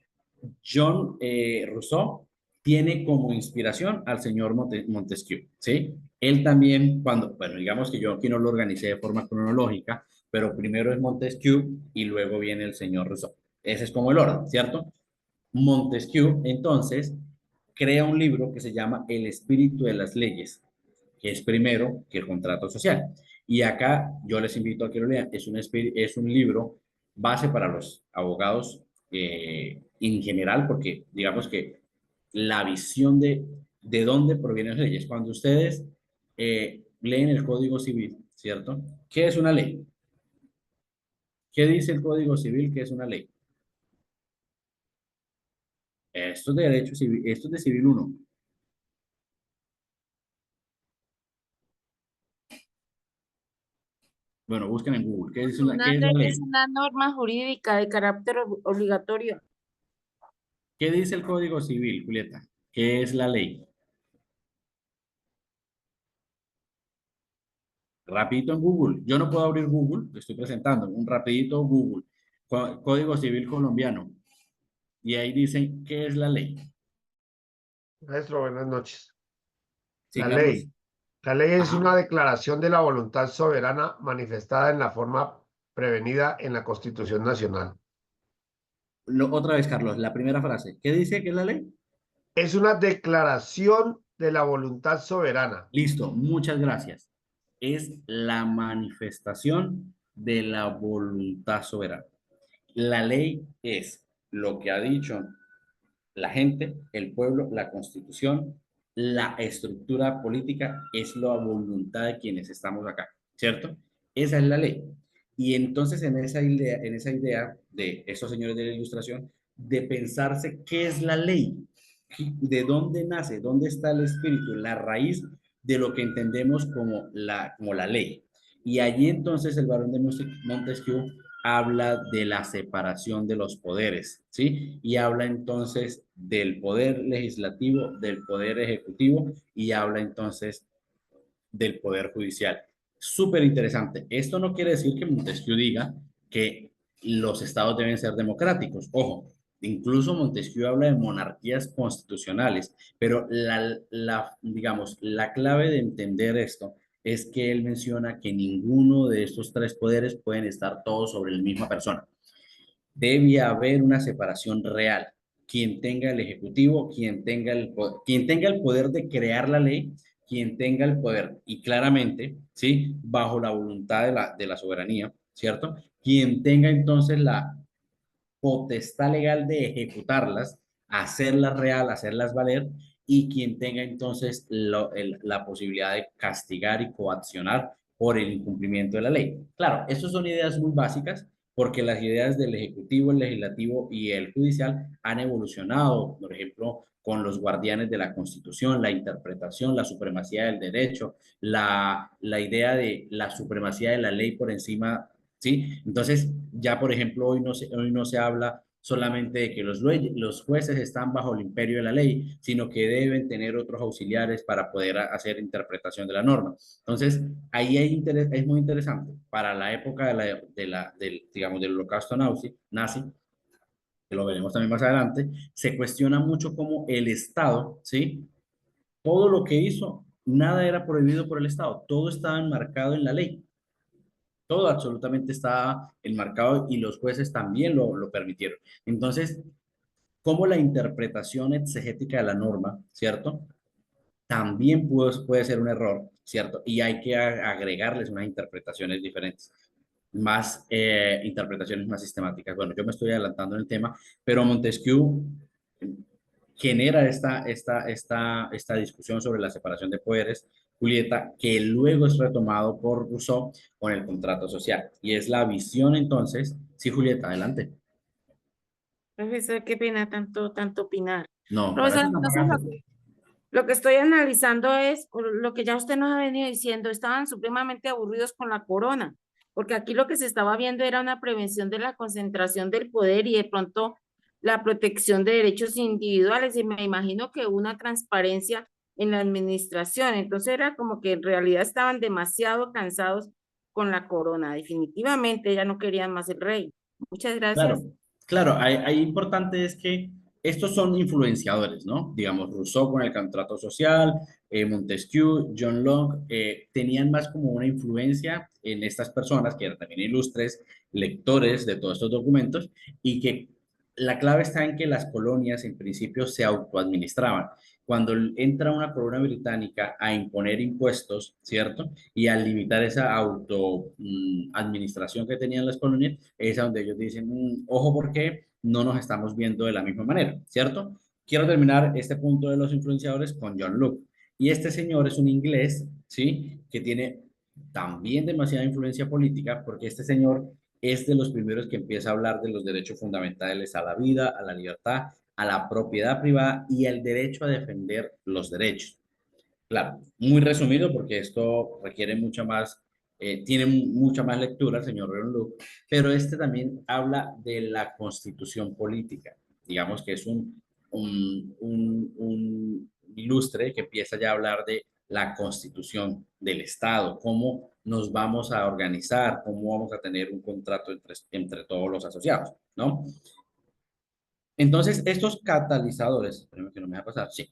John Rousseau tiene como inspiración al señor Montesquieu, ¿sí? Él también, cuando, bueno, digamos que yo aquí no lo organicé de forma cronológica, pero primero es Montesquieu y luego viene el señor Rousseau. Ese es como el orden, ¿cierto? Montesquieu, entonces, crea un libro que se llama El espíritu de las leyes, que es primero que el contrato social. Y acá yo les invito a que lo lean. Es un libro base para los abogados en general, porque digamos que la visión de dónde provienen las leyes. Cuando ustedes leen el Código Civil, ¿cierto? ¿Qué es una ley? ¿Qué dice el Código Civil que es una ley? Esto es de derecho civil, esto es de civil uno. Bueno, busquen en Google. Una ¿Qué es la ley es ley? una norma jurídica de carácter obligatorio. ¿Qué dice el Código Civil, Julieta? ¿Qué es la ley? Rapidito en Google. Yo no puedo abrir Google, lo estoy presentando. Un rapidito Google. Código Civil colombiano. Y ahí dicen, ¿qué es la ley? Maestro, buenas noches. Sí, La Carlos. ley. La ley es Ajá. una declaración de la voluntad soberana manifestada en la forma prevenida en la Constitución Nacional. Otra vez, Carlos, la primera frase. ¿Qué dice que es la ley? Es una declaración de la voluntad soberana. Listo, muchas gracias. Es la manifestación de la voluntad soberana. La ley es lo que ha dicho la gente, el pueblo, la constitución, la estructura política, es la voluntad de quienes estamos acá, ¿cierto? Esa es la ley. Y entonces en esa idea de esos señores de la Ilustración, de pensarse qué es la ley, de dónde nace, dónde está el espíritu, la raíz de lo que entendemos como la ley. Y allí entonces el barón de Montesquieu habla de la separación de los poderes, ¿sí? Y habla entonces del poder legislativo, del poder ejecutivo y habla entonces del poder judicial. Súper interesante. Esto no quiere decir que Montesquieu diga que los estados deben ser democráticos. Ojo, incluso Montesquieu habla de monarquías constitucionales, pero digamos, la clave de entender esto es que él menciona que ninguno de estos tres poderes pueden estar todos sobre la misma persona. Debe haber una separación real. Quien tenga el ejecutivo, quien tenga el poder de crear la ley, quien tenga el poder, y claramente, ¿sí? Bajo la voluntad de la soberanía, ¿cierto? Quien tenga entonces la potestad legal de ejecutarlas, hacerlas real, hacerlas valer, y quien tenga entonces la posibilidad de castigar y coaccionar por el incumplimiento de la ley. Claro, estas son ideas muy básicas porque las ideas del Ejecutivo, el Legislativo y el Judicial han evolucionado, por ejemplo, con los guardianes de la Constitución, la interpretación, la supremacía del derecho, la idea de la supremacía de la ley por encima. ¿Sí? Entonces, ya por ejemplo, hoy no se habla solamente de que los jueces están bajo el imperio de la ley, sino que deben tener otros auxiliares para poder hacer interpretación de la norma. Entonces, ahí es muy interesante. Para la época digamos, del holocausto nazi, que lo veremos también más adelante, se cuestiona mucho cómo el Estado, ¿sí? Todo lo que hizo, nada era prohibido por el Estado, todo estaba enmarcado en la ley. Todo absolutamente estaba enmarcado y los jueces también lo permitieron. Entonces, como la interpretación exegética de la norma, ¿cierto? También puede ser un error, ¿cierto? Y hay que agregarles unas interpretaciones diferentes, más interpretaciones más sistemáticas. Bueno, yo me estoy adelantando en el tema, pero Montesquieu genera esta discusión sobre la separación de poderes, Julieta, que luego es retomado por Rousseau con el contrato social. Y es la visión entonces, sí, Julieta, adelante. Profesor, qué pena tanto opinar. No, para Profesor, eso estamos entonces acá. lo que estoy analizando es lo que ya usted nos ha venido diciendo, estaban supremamente aburridos con la corona, porque aquí lo que se estaba viendo era una prevención de la concentración del poder y de pronto la protección de derechos individuales y me imagino que una transparencia en la administración. Entonces era como que en realidad estaban demasiado cansados con la corona. Definitivamente ya no querían más el rey. Muchas Claro, gracias. claro, hay importante es que estos son influenciadores, ¿no? Digamos, Rousseau con el contrato social, Montesquieu, John Locke, tenían más como una influencia en estas personas que eran también ilustres lectores de todos estos documentos y que la clave está en que las colonias en principio se autoadministraban. Cuando entra una corona británica a imponer impuestos, ¿cierto? Y a limitar esa administración que tenían las colonias, es a donde ellos dicen, ojo porque no nos estamos viendo de la misma manera, ¿cierto? Quiero terminar este punto de los influenciadores con John Locke. Y este señor es un inglés, ¿sí? Que tiene también demasiada influencia política porque este señor es de los primeros que empieza a hablar de los derechos fundamentales a la vida, a la libertad, a la propiedad privada y al derecho a defender los derechos. Claro, muy resumido porque esto requiere tiene mucha más lectura el señor Leon Luke, pero este también habla de la constitución política. Digamos que es un ilustre que empieza ya a hablar de la constitución del Estado, cómo nos vamos a organizar, cómo vamos a tener un contrato entre todos los asociados, ¿no? Entonces, estos catalizadores, espérame que no me va a pasar, sí,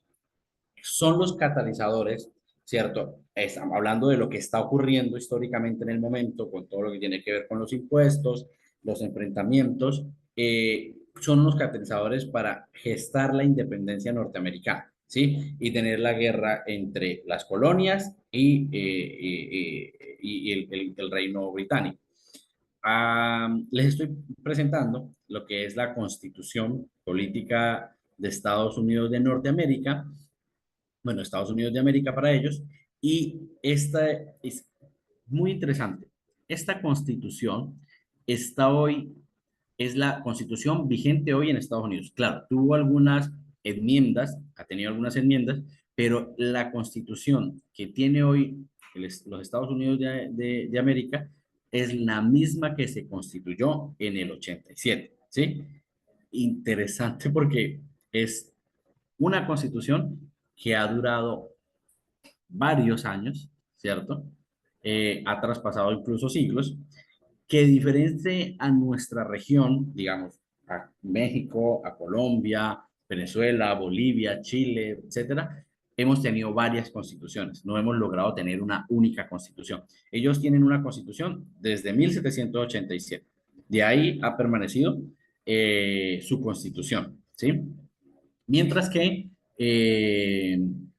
son los catalizadores ¿cierto? Estamos hablando de lo que está ocurriendo históricamente en el momento, con todo lo que tiene que ver con los impuestos, los enfrentamientos, son unos catalizadores para gestar la independencia norteamericana, ¿sí? Y tener la guerra entre las colonias y el reino británico. Les estoy presentando lo que es la Constitución Política de Estados Unidos de Norteamérica, bueno, Estados Unidos de América para ellos, y esta es muy interesante. Esta Constitución está hoy, es la Constitución vigente hoy en Estados Unidos. Claro, tuvo algunas enmiendas, ha tenido algunas enmiendas, pero la Constitución que tiene hoy los Estados Unidos de América es la misma que se constituyó en el 87, ¿sí? Interesante porque es una constitución que ha durado varios años, ¿cierto? Ha traspasado incluso siglos, que diferente a nuestra región, digamos, a México, a Colombia, Venezuela, Bolivia, Chile, etcétera, hemos tenido varias constituciones, no hemos logrado tener una única constitución. Ellos tienen una constitución desde 1787. De ahí ha permanecido su constitución, ¿sí? Mientras que,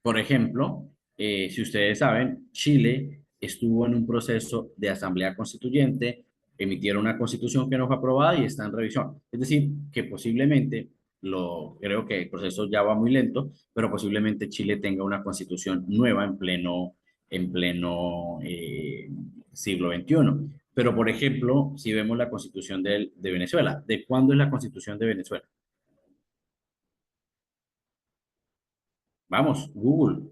por ejemplo, si ustedes saben, Chile estuvo en un proceso de asamblea constituyente, emitieron una constitución que no fue aprobada y está en revisión. Es decir, que posiblemente, creo que el proceso ya va muy lento, pero posiblemente Chile tenga una constitución nueva en pleno siglo XXI. Pero, por ejemplo, si vemos la constitución de Venezuela, ¿de cuándo es la constitución de Venezuela? Vamos, Google.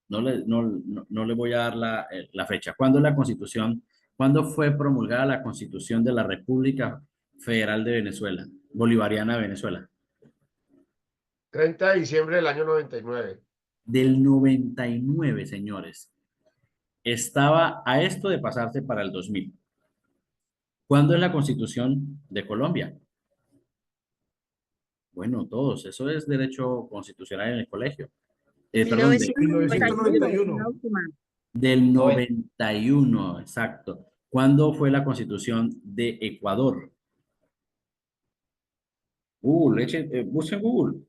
No le voy a dar la fecha. ¿Cuándo es la Constitución? ¿Cuándo fue promulgada la Constitución de la República Federal de Venezuela, Bolivariana de Venezuela? 30 de diciembre del año 99. Del 99, señores. Estaba a esto de pasarse para el 2000. ¿Cuándo es la Constitución de Colombia? Bueno, todos. Eso es derecho constitucional en el colegio. Perdón, 1991 es la 1991. última. del 90. 91, exacto. ¿Cuándo fue la Constitución de Ecuador? Google, busquen Google.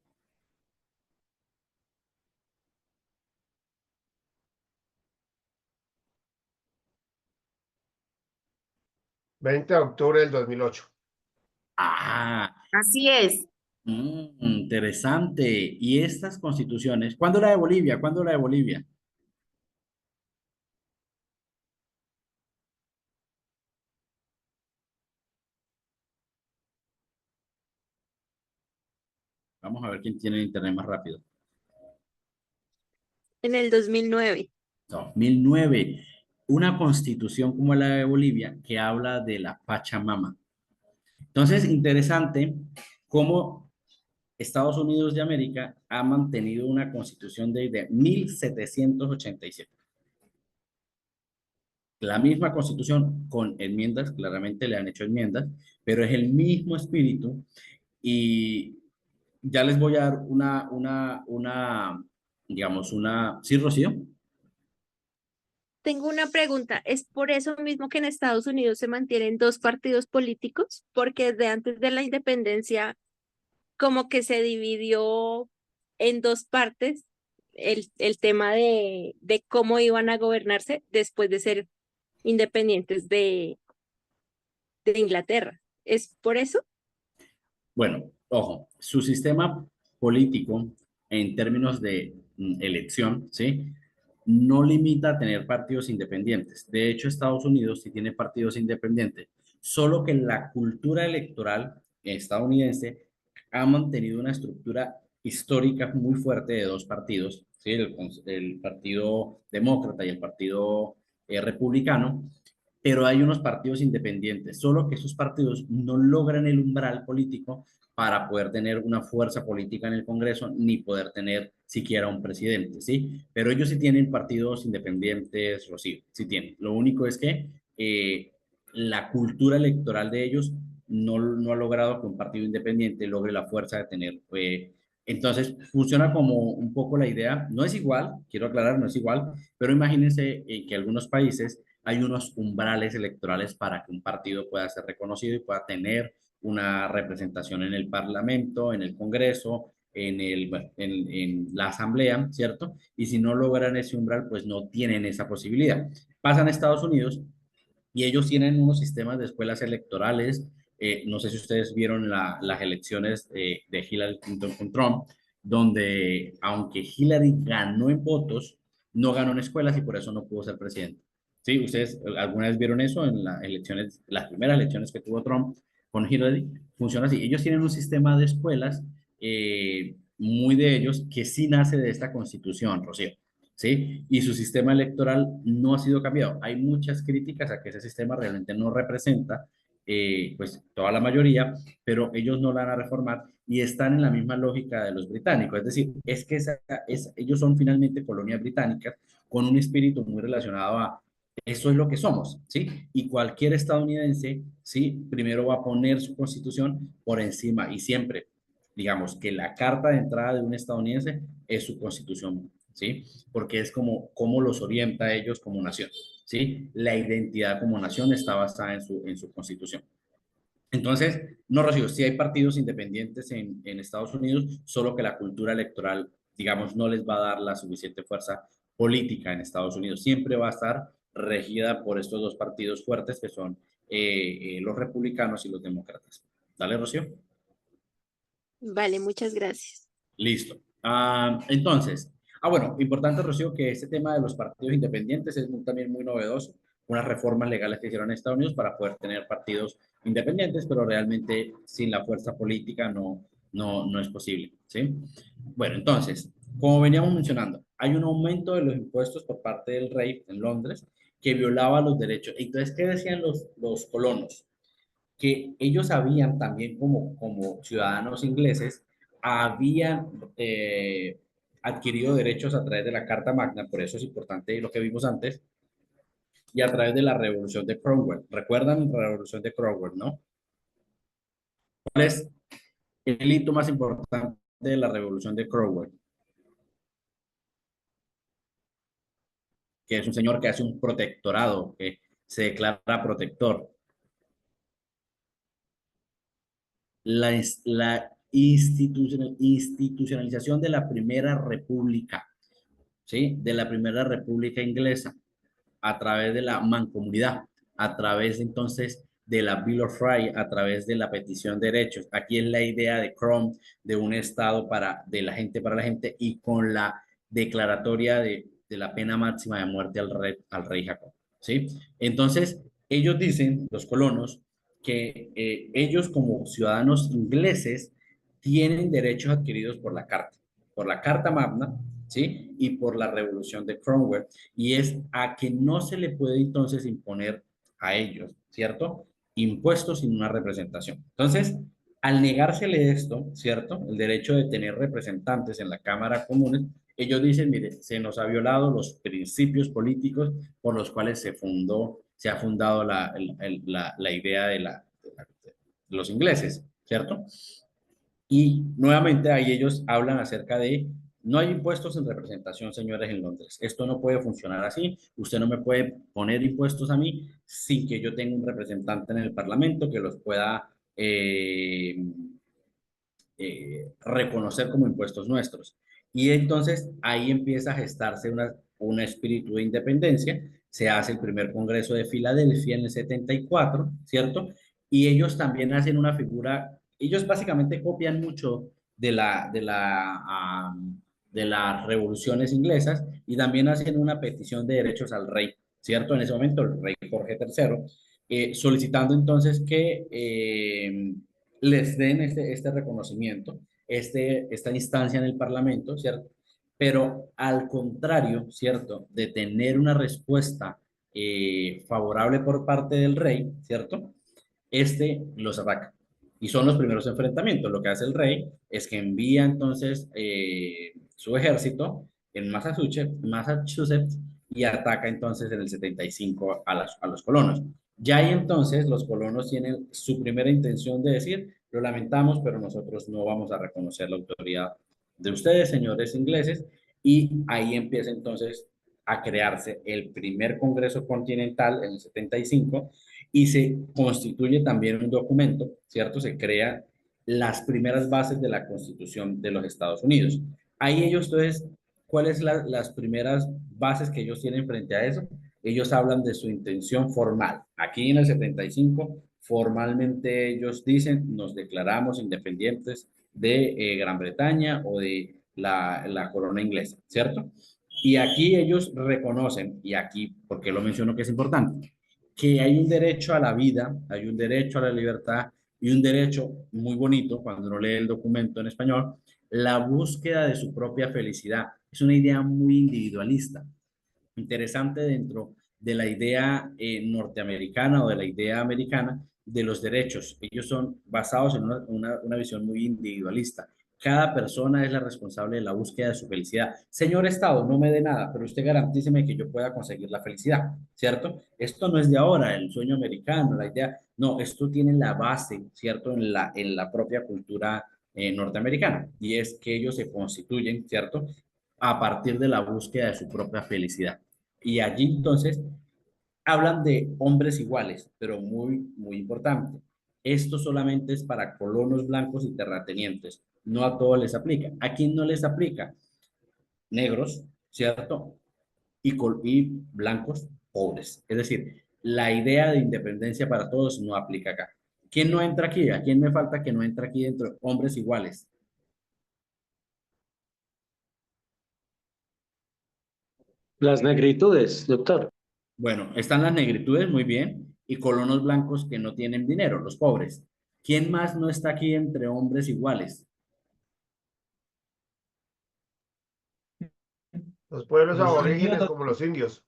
20 de octubre del 2008. Ah, Así es. interesante. Y estas constituciones, ¿cuándo la de Bolivia? ¿Cuándo la de Bolivia? Vamos a ver quién tiene el internet más rápido. En el 2009. 2009. Una constitución como la de Bolivia que habla de la Pachamama. Entonces, interesante cómo Estados Unidos de América ha mantenido una constitución de 1787. La misma constitución con enmiendas, claramente le han hecho enmiendas, pero es el mismo espíritu y ya les voy a dar digamos, ¿sí, Rocío? Tengo una pregunta. ¿Es por eso mismo que en Estados Unidos se mantienen dos partidos políticos? Porque desde antes de la independencia, como que se dividió en dos partes el tema de cómo iban a gobernarse después de ser independientes de Inglaterra. ¿Es por eso? Bueno, ojo, su sistema político en términos de elección, ¿sí? No limita a tener partidos independientes. De hecho, Estados Unidos sí tiene partidos independientes, solo que la cultura electoral estadounidense ha mantenido una estructura histórica muy fuerte de dos partidos, ¿sí? El Partido Demócrata y el Partido Republicano, pero hay unos partidos independientes, solo que esos partidos no logran el umbral político para poder tener una fuerza política en el Congreso ni poder tener siquiera un presidente, ¿sí? Pero ellos sí tienen partidos independientes, Rocío, sí tienen. Lo único es que la cultura electoral de ellos no ha logrado que un partido independiente logre la fuerza de tener Entonces, funciona como un poco la idea, no es igual, quiero aclarar, no es igual, pero imagínense que algunos países hay unos umbrales electorales para que un partido pueda ser reconocido y pueda tener una representación en el Parlamento, en el Congreso, bueno, en la Asamblea, ¿cierto? Y si no logran ese umbral, pues no tienen esa posibilidad. Pasan a Estados Unidos y ellos tienen unos sistemas de escuelas electorales. No sé si ustedes vieron las elecciones de Hillary Clinton con Trump, donde aunque Hillary ganó en votos, no ganó en escuelas y por eso no pudo ser presidente. ¿Sí? ¿Ustedes alguna vez vieron eso en las elecciones, las primeras elecciones que tuvo Trump con Hillary? Funciona así. Ellos tienen un sistema de escuelas muy de ellos que sí nace de esta constitución, Rocío. ¿Sí? Y su sistema electoral no ha sido cambiado. Hay muchas críticas a que ese sistema realmente no representa, pues, toda la mayoría, pero ellos no la van a reformar y están en la misma lógica de los británicos. Es decir, es que ellos son finalmente colonias británicas con un espíritu muy relacionado a eso es lo que somos, ¿sí? Y cualquier estadounidense, ¿sí? Primero va a poner su constitución por encima y siempre, digamos, que la carta de entrada de un estadounidense es su constitución, ¿sí? Porque es como cómo los orienta a ellos como nación, ¿sí? La identidad como nación está basada en su constitución. Entonces, no, Rocío, sí hay partidos independientes en Estados Unidos, solo que la cultura electoral, digamos, no les va a dar la suficiente fuerza política en Estados Unidos. Siempre va a estar regida por estos dos partidos fuertes que son los republicanos y los demócratas. Dale, Rocío. Vale, muchas gracias. Listo. Entonces, bueno, importante, Rocío, que este tema de los partidos independientes es también muy novedoso. Unas reformas legales que hicieron en Estados Unidos para poder tener partidos independientes, pero realmente sin la fuerza política no es posible, ¿sí? Bueno, entonces, como veníamos mencionando, hay un aumento de los impuestos por parte del rey en Londres que violaba los derechos. Entonces, ¿qué decían los colonos? Que ellos habían también como ciudadanos ingleses, habían adquirido derechos a través de la Carta Magna, por eso es importante lo que vimos antes, y a través de la Revolución de Cromwell. ¿Recuerdan la Revolución de Cromwell, no? ¿Cuál es el hito más importante de la Revolución de Cromwell? Que es un señor que hace un protectorado, que se declara protector. La institucionalización de la Primera República, ¿sí? De la Primera República Inglesa, a través de la mancomunidad, a través entonces de la Bill of Rights, a través de la petición de derechos. Aquí es la idea de Cromwell, de un Estado de la gente para la gente, y con la declaratoria de la pena máxima de muerte al rey Jacob, ¿sí? Entonces, ellos dicen, los colonos, que ellos como ciudadanos ingleses tienen derechos adquiridos por la Carta Magna, ¿sí? Y por la Revolución de Cromwell, y es a que no se le puede entonces imponer a ellos, ¿cierto? Impuestos sin una representación. Entonces, al negársele esto, ¿cierto? El derecho de tener representantes en la Cámara Común, ellos dicen, mire, se nos ha violado los principios políticos por los cuales se ha fundado la idea de los ingleses, ¿cierto? Y nuevamente ahí ellos hablan acerca de, no hay impuestos en representación, señores, en Londres. Esto no puede funcionar así. Usted no me puede poner impuestos a mí sin que yo tenga un representante en el Parlamento que los pueda reconocer como impuestos nuestros. Y entonces ahí empieza a gestarse un espíritu de independencia. Se hace el primer Congreso de Filadelfia en el 74, ¿cierto? Y ellos también hacen una figura, ellos básicamente copian mucho de las revoluciones inglesas y también hacen una petición de derechos al rey, ¿cierto? En ese momento el rey Jorge III, solicitando entonces que les den este reconocimiento, esta instancia en el Parlamento, ¿cierto? Pero al contrario, ¿cierto? De tener una respuesta favorable por parte del rey, ¿cierto? Los ataca. Y son los primeros enfrentamientos. Lo que hace el rey es que envía entonces su ejército en Massachusetts y ataca entonces en el 75 a los colonos. Ya ahí entonces los colonos tienen su primera intención de decir, lo lamentamos, pero nosotros no vamos a reconocer la autoridad de ustedes, señores ingleses, y ahí empieza entonces a crearse el primer Congreso Continental en el 75 y se constituye también un documento, ¿cierto? Se crea las primeras bases de la Constitución de los Estados Unidos. Ahí ellos, entonces, ¿cuáles son las primeras bases que ellos tienen frente a eso? Ellos hablan de su intención formal. Aquí en el 75, formalmente ellos dicen, nos declaramos independientes de Gran Bretaña o de la corona inglesa, ¿cierto? Y aquí ellos reconocen, y aquí, porque lo menciono que es importante, que hay un derecho a la vida, hay un derecho a la libertad y un derecho muy bonito, cuando uno lee el documento en español, la búsqueda de su propia felicidad. Es una idea muy individualista, interesante dentro de la idea norteamericana o de la idea americana de los derechos. Ellos son basados en una visión muy individualista. Cada persona es la responsable de la búsqueda de su felicidad. Señor Estado, no me dé nada, pero usted garantíceme que yo pueda conseguir la felicidad, ¿cierto? Esto no es de ahora, el sueño americano, la idea, no, esto tiene la base, ¿cierto? En la propia cultura norteamericana, y es que ellos se constituyen, ¿cierto? A partir de la búsqueda de su propia felicidad. Y allí entonces hablan de hombres iguales, pero muy, muy importante. Esto solamente es para colonos blancos y terratenientes. No a todos les aplica. ¿A quién no les aplica? Negros, ¿cierto? Y blancos pobres. Es decir, la idea de independencia para todos no aplica acá. ¿Quién no entra aquí? ¿A quién me falta que no entra aquí dentro? Hombres iguales. Las negritudes, doctor. Bueno, están las negritudes, muy bien, y colonos blancos que no tienen dinero, los pobres. ¿Quién más no está aquí entre hombres iguales? Los pueblos Los aborígenes indios, como los indios.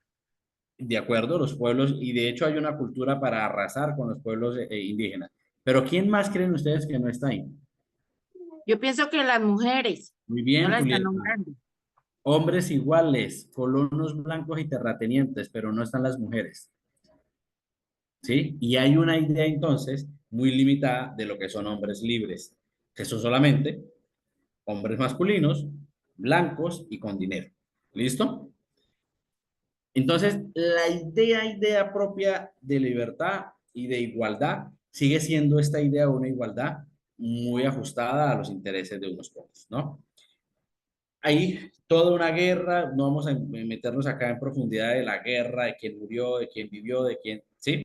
De acuerdo, los pueblos, y de hecho hay una cultura para arrasar con los pueblos indígenas. Pero ¿quién más creen ustedes que no está ahí? Yo pienso que las mujeres Muy no bien, las están Julieta. nombrando. Hombres iguales, colonos blancos y terratenientes, pero no están las mujeres. ¿Sí? Y hay una idea entonces muy limitada de lo que son hombres libres, que son solamente hombres masculinos, blancos y con dinero. ¿Listo? Entonces, la idea propia de libertad y de igualdad sigue siendo esta idea de una igualdad muy ajustada a los intereses de unos pocos, ¿no? Hay toda una guerra, no vamos a meternos acá en profundidad de la guerra, de quién murió, de quién vivió, de quién, ¿sí?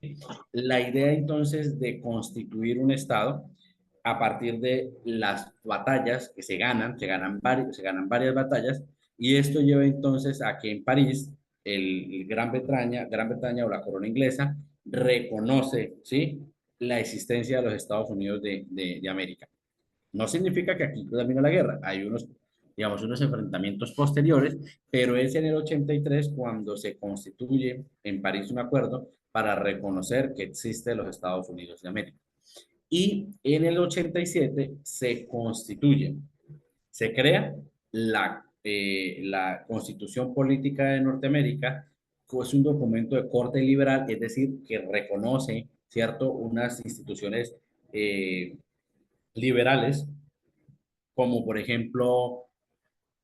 La idea entonces de constituir un Estado a partir de las batallas que se ganan varias batallas, y esto lleva entonces a que en París el Gran Bretaña o la corona inglesa reconoce, ¿sí? La existencia de los Estados Unidos de América. No significa que aquí termina la guerra, hay unos, digamos, unos enfrentamientos posteriores, pero es en el 83 cuando se constituye en París un acuerdo para reconocer que existe los Estados Unidos de América. Y en el 87 se constituye, se crea la Constitución Política de Norteamérica, que es un documento de corte liberal, es decir, que reconoce, ¿cierto?, unas instituciones liberales, como por ejemplo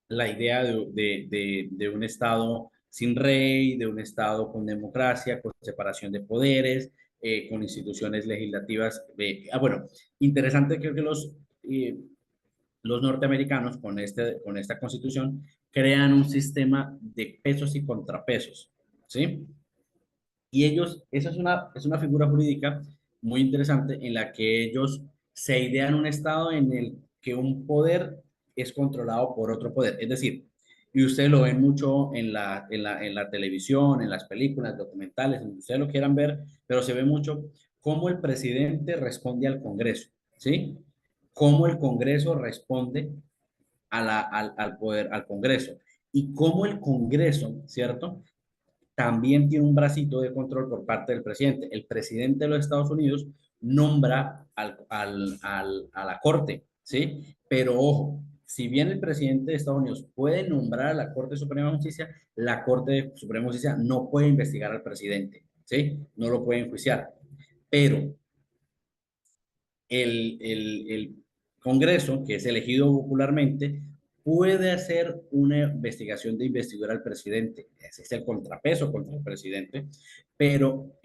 la idea de un Estado sin rey, de un Estado con democracia, con separación de poderes, con instituciones legislativas. Bueno, interesante, creo que los norteamericanos con esta constitución crean un sistema de pesos y contrapesos, ¿sí? Y ellos, esa es una figura jurídica muy interesante en la que ellos se idean un estado en el que un poder es controlado por otro poder. Es decir, y ustedes lo ven mucho en la televisión, en las películas, documentales, en ustedes lo quieran ver, pero se ve mucho cómo el presidente responde al Congreso, ¿sí? Cómo el Congreso responde al poder, al Congreso. Y cómo el Congreso, ¿cierto?, también tiene un bracito de control por parte del presidente. El presidente de los Estados Unidos nombra a la Corte, ¿sí? Pero ojo, si bien el presidente de Estados Unidos puede nombrar a la Corte Suprema de Justicia, la Corte Suprema de Justicia no puede investigar al presidente, ¿sí? No lo puede enjuiciar. Pero el Congreso, que es elegido popularmente, puede hacer una investigación de investidura al presidente. Ese es el contrapeso contra el presidente, pero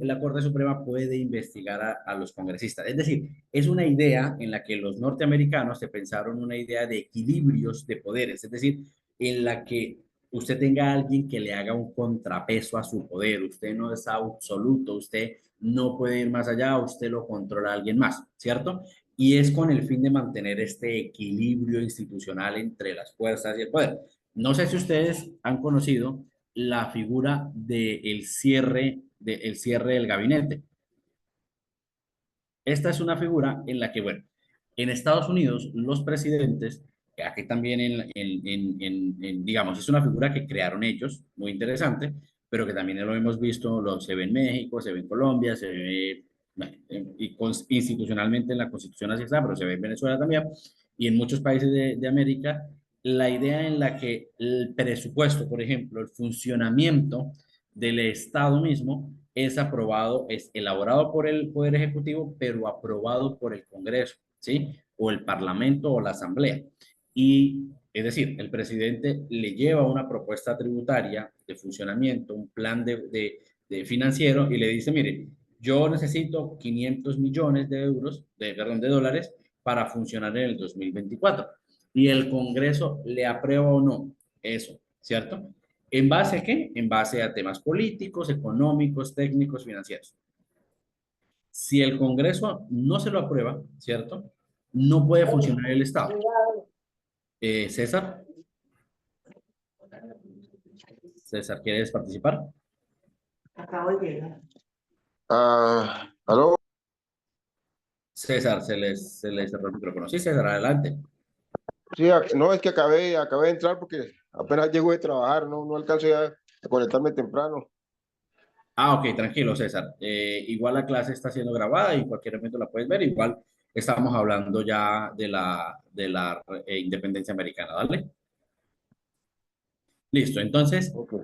la Corte Suprema puede investigar a los congresistas. Es decir, es una idea en la que los norteamericanos se pensaron una idea de equilibrios de poderes, es decir, en la que usted tenga a alguien que le haga un contrapeso a su poder. Usted no es absoluto, usted no puede ir más allá, usted lo controla a alguien más, ¿cierto? Y es con el fin de mantener este equilibrio institucional entre las fuerzas y el poder. No sé si ustedes han conocido la figura del cierre del gabinete. Esta es una figura en la que, bueno, en Estados Unidos los presidentes, aquí también digamos, es una figura que crearon ellos, muy interesante, pero que también lo hemos visto, se ve en México, se ve en Colombia, se ve institucionalmente en la Constitución así está, pero se ve en Venezuela también, y en muchos países de América, la idea en la que el presupuesto, por ejemplo, el funcionamiento del Estado mismo, es aprobado, es elaborado por el Poder Ejecutivo, pero aprobado por el Congreso, ¿sí? O el Parlamento o la Asamblea. Y es decir, el presidente le lleva una propuesta tributaria de funcionamiento, un plan de financiero y le dice, mire, yo necesito 500 millones de euros, perdón, de dólares para funcionar en el 2024. Y el Congreso le aprueba o no eso, ¿cierto? ¿En base a qué? En base a temas políticos, económicos, técnicos, financieros. Si el Congreso no se lo aprueba, ¿cierto? No puede funcionar el Estado. César. César, ¿quieres participar? Acabo de llegar. ¿Aló? César, se les cerró el micrófono. Sí, César, adelante. Sí, no, es que acabé de entrar porque apenas llego de trabajar, no alcanzo ya a conectarme temprano. Ah, ok, tranquilo, César. Igual la clase está siendo grabada y en cualquier momento la puedes ver. Igual estamos hablando ya de la independencia americana, ¿vale? Listo, entonces, Okay.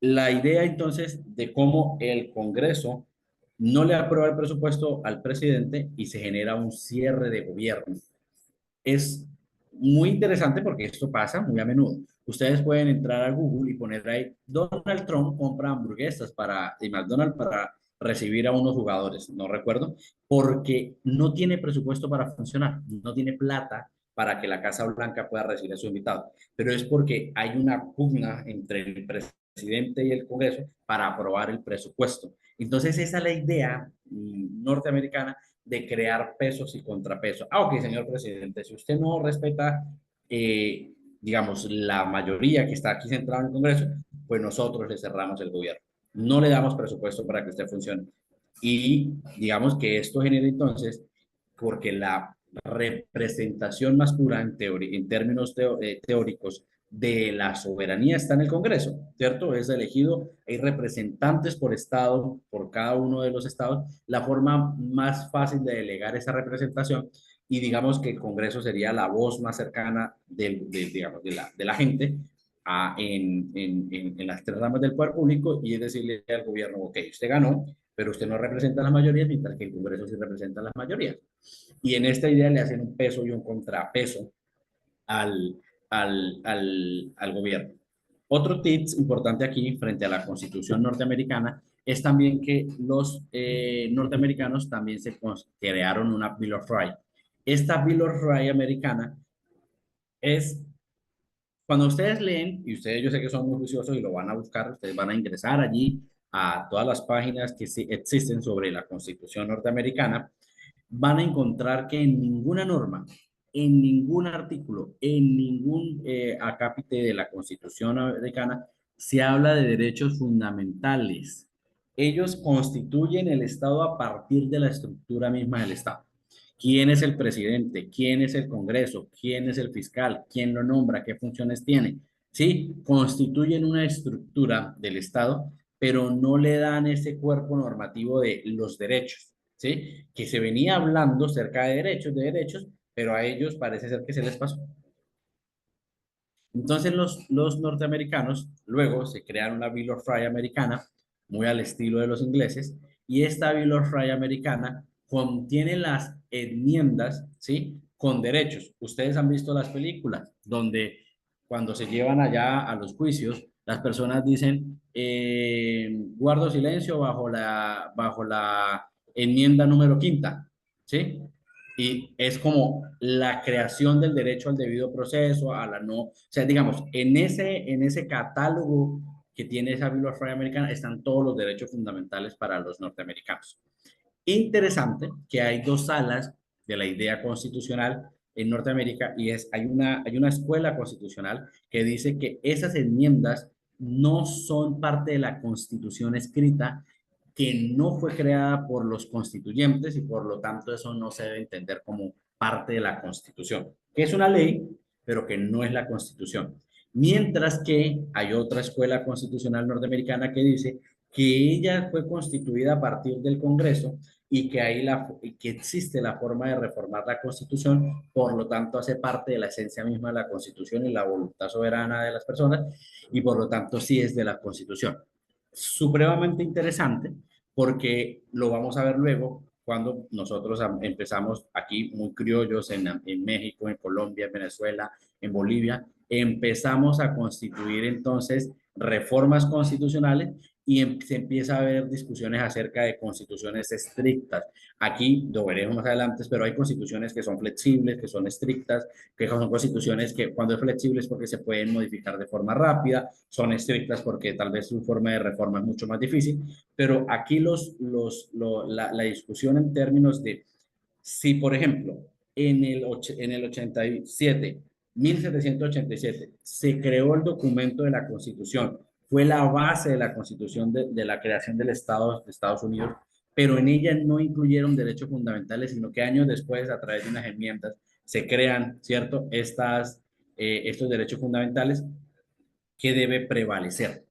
la idea entonces de cómo el Congreso no le aprueba el presupuesto al presidente y se genera un cierre de gobierno. Es muy interesante porque esto pasa muy a menudo. Ustedes pueden entrar a Google y poner ahí, Donald Trump compra hamburguesas de McDonald's para recibir a unos jugadores, no recuerdo, porque no tiene presupuesto para funcionar, no tiene plata para que la Casa Blanca pueda recibir a su invitado. Pero es porque hay una pugna entre el presidente y el Congreso para aprobar el presupuesto. Entonces esa es la idea norteamericana de crear pesos y contrapesos. Ah, ok, señor presidente, si usted no respeta, digamos, la mayoría que está aquí centrada en el Congreso, pues nosotros le cerramos el gobierno. No le damos presupuesto para que usted funcione. Y digamos que esto genera entonces, porque la representación más pura en términos teóricos de la soberanía está en el Congreso, ¿cierto? Es elegido, hay representantes por estado, por cada uno de los estados, la forma más fácil de delegar esa representación y digamos que el Congreso sería la voz más cercana digamos, de la gente en las tres ramas del poder público y es decirle al gobierno, ok, usted ganó, pero usted no representa a las mayorías, mientras que el Congreso sí representa a las mayorías. Y en esta idea le hacen un peso y un contrapeso al, al gobierno. Otro tip importante aquí frente a la Constitución norteamericana es también que los norteamericanos también se crearon una Bill of Rights. Esta Bill of Rights americana es, cuando ustedes leen, y ustedes yo sé que son muy juiciosos y lo van a buscar, ustedes van a ingresar allí a todas las páginas que existen sobre la Constitución norteamericana, van a encontrar que en ninguna norma, en ningún artículo, en ningún acápite de la Constitución americana se habla de derechos fundamentales. Ellos constituyen el Estado a partir de la estructura misma del Estado. ¿Quién es el presidente? ¿Quién es el Congreso? ¿Quién es el fiscal? ¿Quién lo nombra? ¿Qué funciones tiene? Sí, constituyen una estructura del Estado, pero no le dan ese cuerpo normativo de los derechos. ¿Sí? Que se venía hablando cerca de derechos, pero a ellos parece ser que se les pasó. Entonces los norteamericanos luego se crearon una Bill of Rights americana, muy al estilo de los ingleses, y esta Bill of Rights americana contiene las enmiendas, ¿sí? con derechos. Ustedes han visto las películas donde cuando se llevan allá a los juicios, las personas dicen, guardo silencio bajo la enmienda número quinta, ¿sí? Y es como la creación del derecho al debido proceso, a la no, o sea, digamos, en ese catálogo que tiene esa Bill of Rights americana están todos los derechos fundamentales para los norteamericanos. Interesante que hay dos salas de la idea constitucional en Norteamérica y hay una escuela constitucional que dice que esas enmiendas no son parte de la constitución escrita, que no fue creada por los constituyentes y por lo tanto eso no se debe entender como parte de la constitución, que es una ley, pero que no es la constitución. Mientras que hay otra escuela constitucional norteamericana que dice que ella fue constituida a partir del Congreso y que que existe la forma de reformar la Constitución, por lo tanto hace parte de la esencia misma de la Constitución y la voluntad soberana de las personas, y por lo tanto sí es de la Constitución. Supremamente interesante, porque lo vamos a ver luego cuando nosotros empezamos aquí muy criollos en México, en Colombia, en Venezuela, en Bolivia, empezamos a constituir entonces reformas constitucionales y se empieza a ver discusiones acerca de constituciones estrictas. Aquí lo veremos más adelante, pero hay constituciones que son flexibles, que son estrictas, que son constituciones que cuando es flexible es porque se pueden modificar de forma rápida, son estrictas porque tal vez su forma de reforma es mucho más difícil, pero aquí la discusión en términos de si, por ejemplo, en el 87, 1787, se creó el documento de la Constitución, fue la base de la Constitución de la creación del Estado de Estados Unidos, pero en ella no incluyeron derechos fundamentales, sino que años después, a través de unas enmiendas, se crean, ¿cierto?, estos derechos fundamentales que debe prevalecer,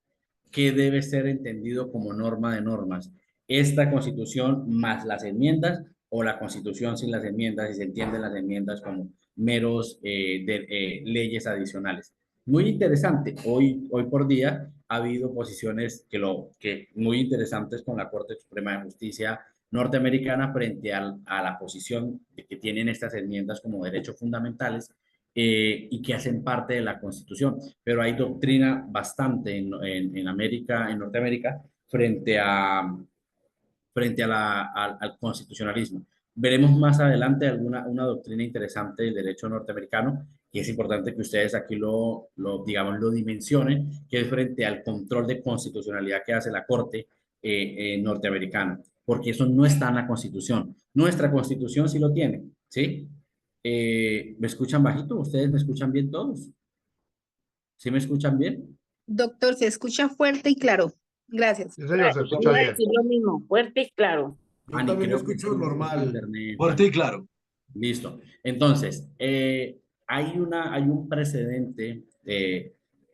que debe ser entendido como norma de normas. Esta Constitución más las enmiendas o la Constitución sin las enmiendas, y se entienden las enmiendas como meros leyes adicionales. Muy interesante. Hoy por día ha habido posiciones que muy interesantes con la Corte Suprema de Justicia norteamericana frente a la posición de que tienen estas enmiendas como derechos fundamentales y que hacen parte de la Constitución. Pero hay doctrina bastante en América, en Norteamérica, frente al constitucionalismo. Veremos más adelante una doctrina interesante del derecho norteamericano, que es importante que ustedes aquí digamos, lo dimensionen, que es frente al control de constitucionalidad que hace la Corte norteamericana, porque eso no está en la Constitución. Nuestra Constitución sí lo tiene, ¿sí? ¿Me escuchan bajito? ¿Ustedes me escuchan bien todos? ¿Sí me escuchan bien? Doctor, se escucha fuerte y claro. Gracias. Sí, señor, se escucha Iba a bien. decir lo mismo, fuerte y claro. Yo también lo escucho normal. Internet, Fuerte y claro. listo. Entonces, hay un precedente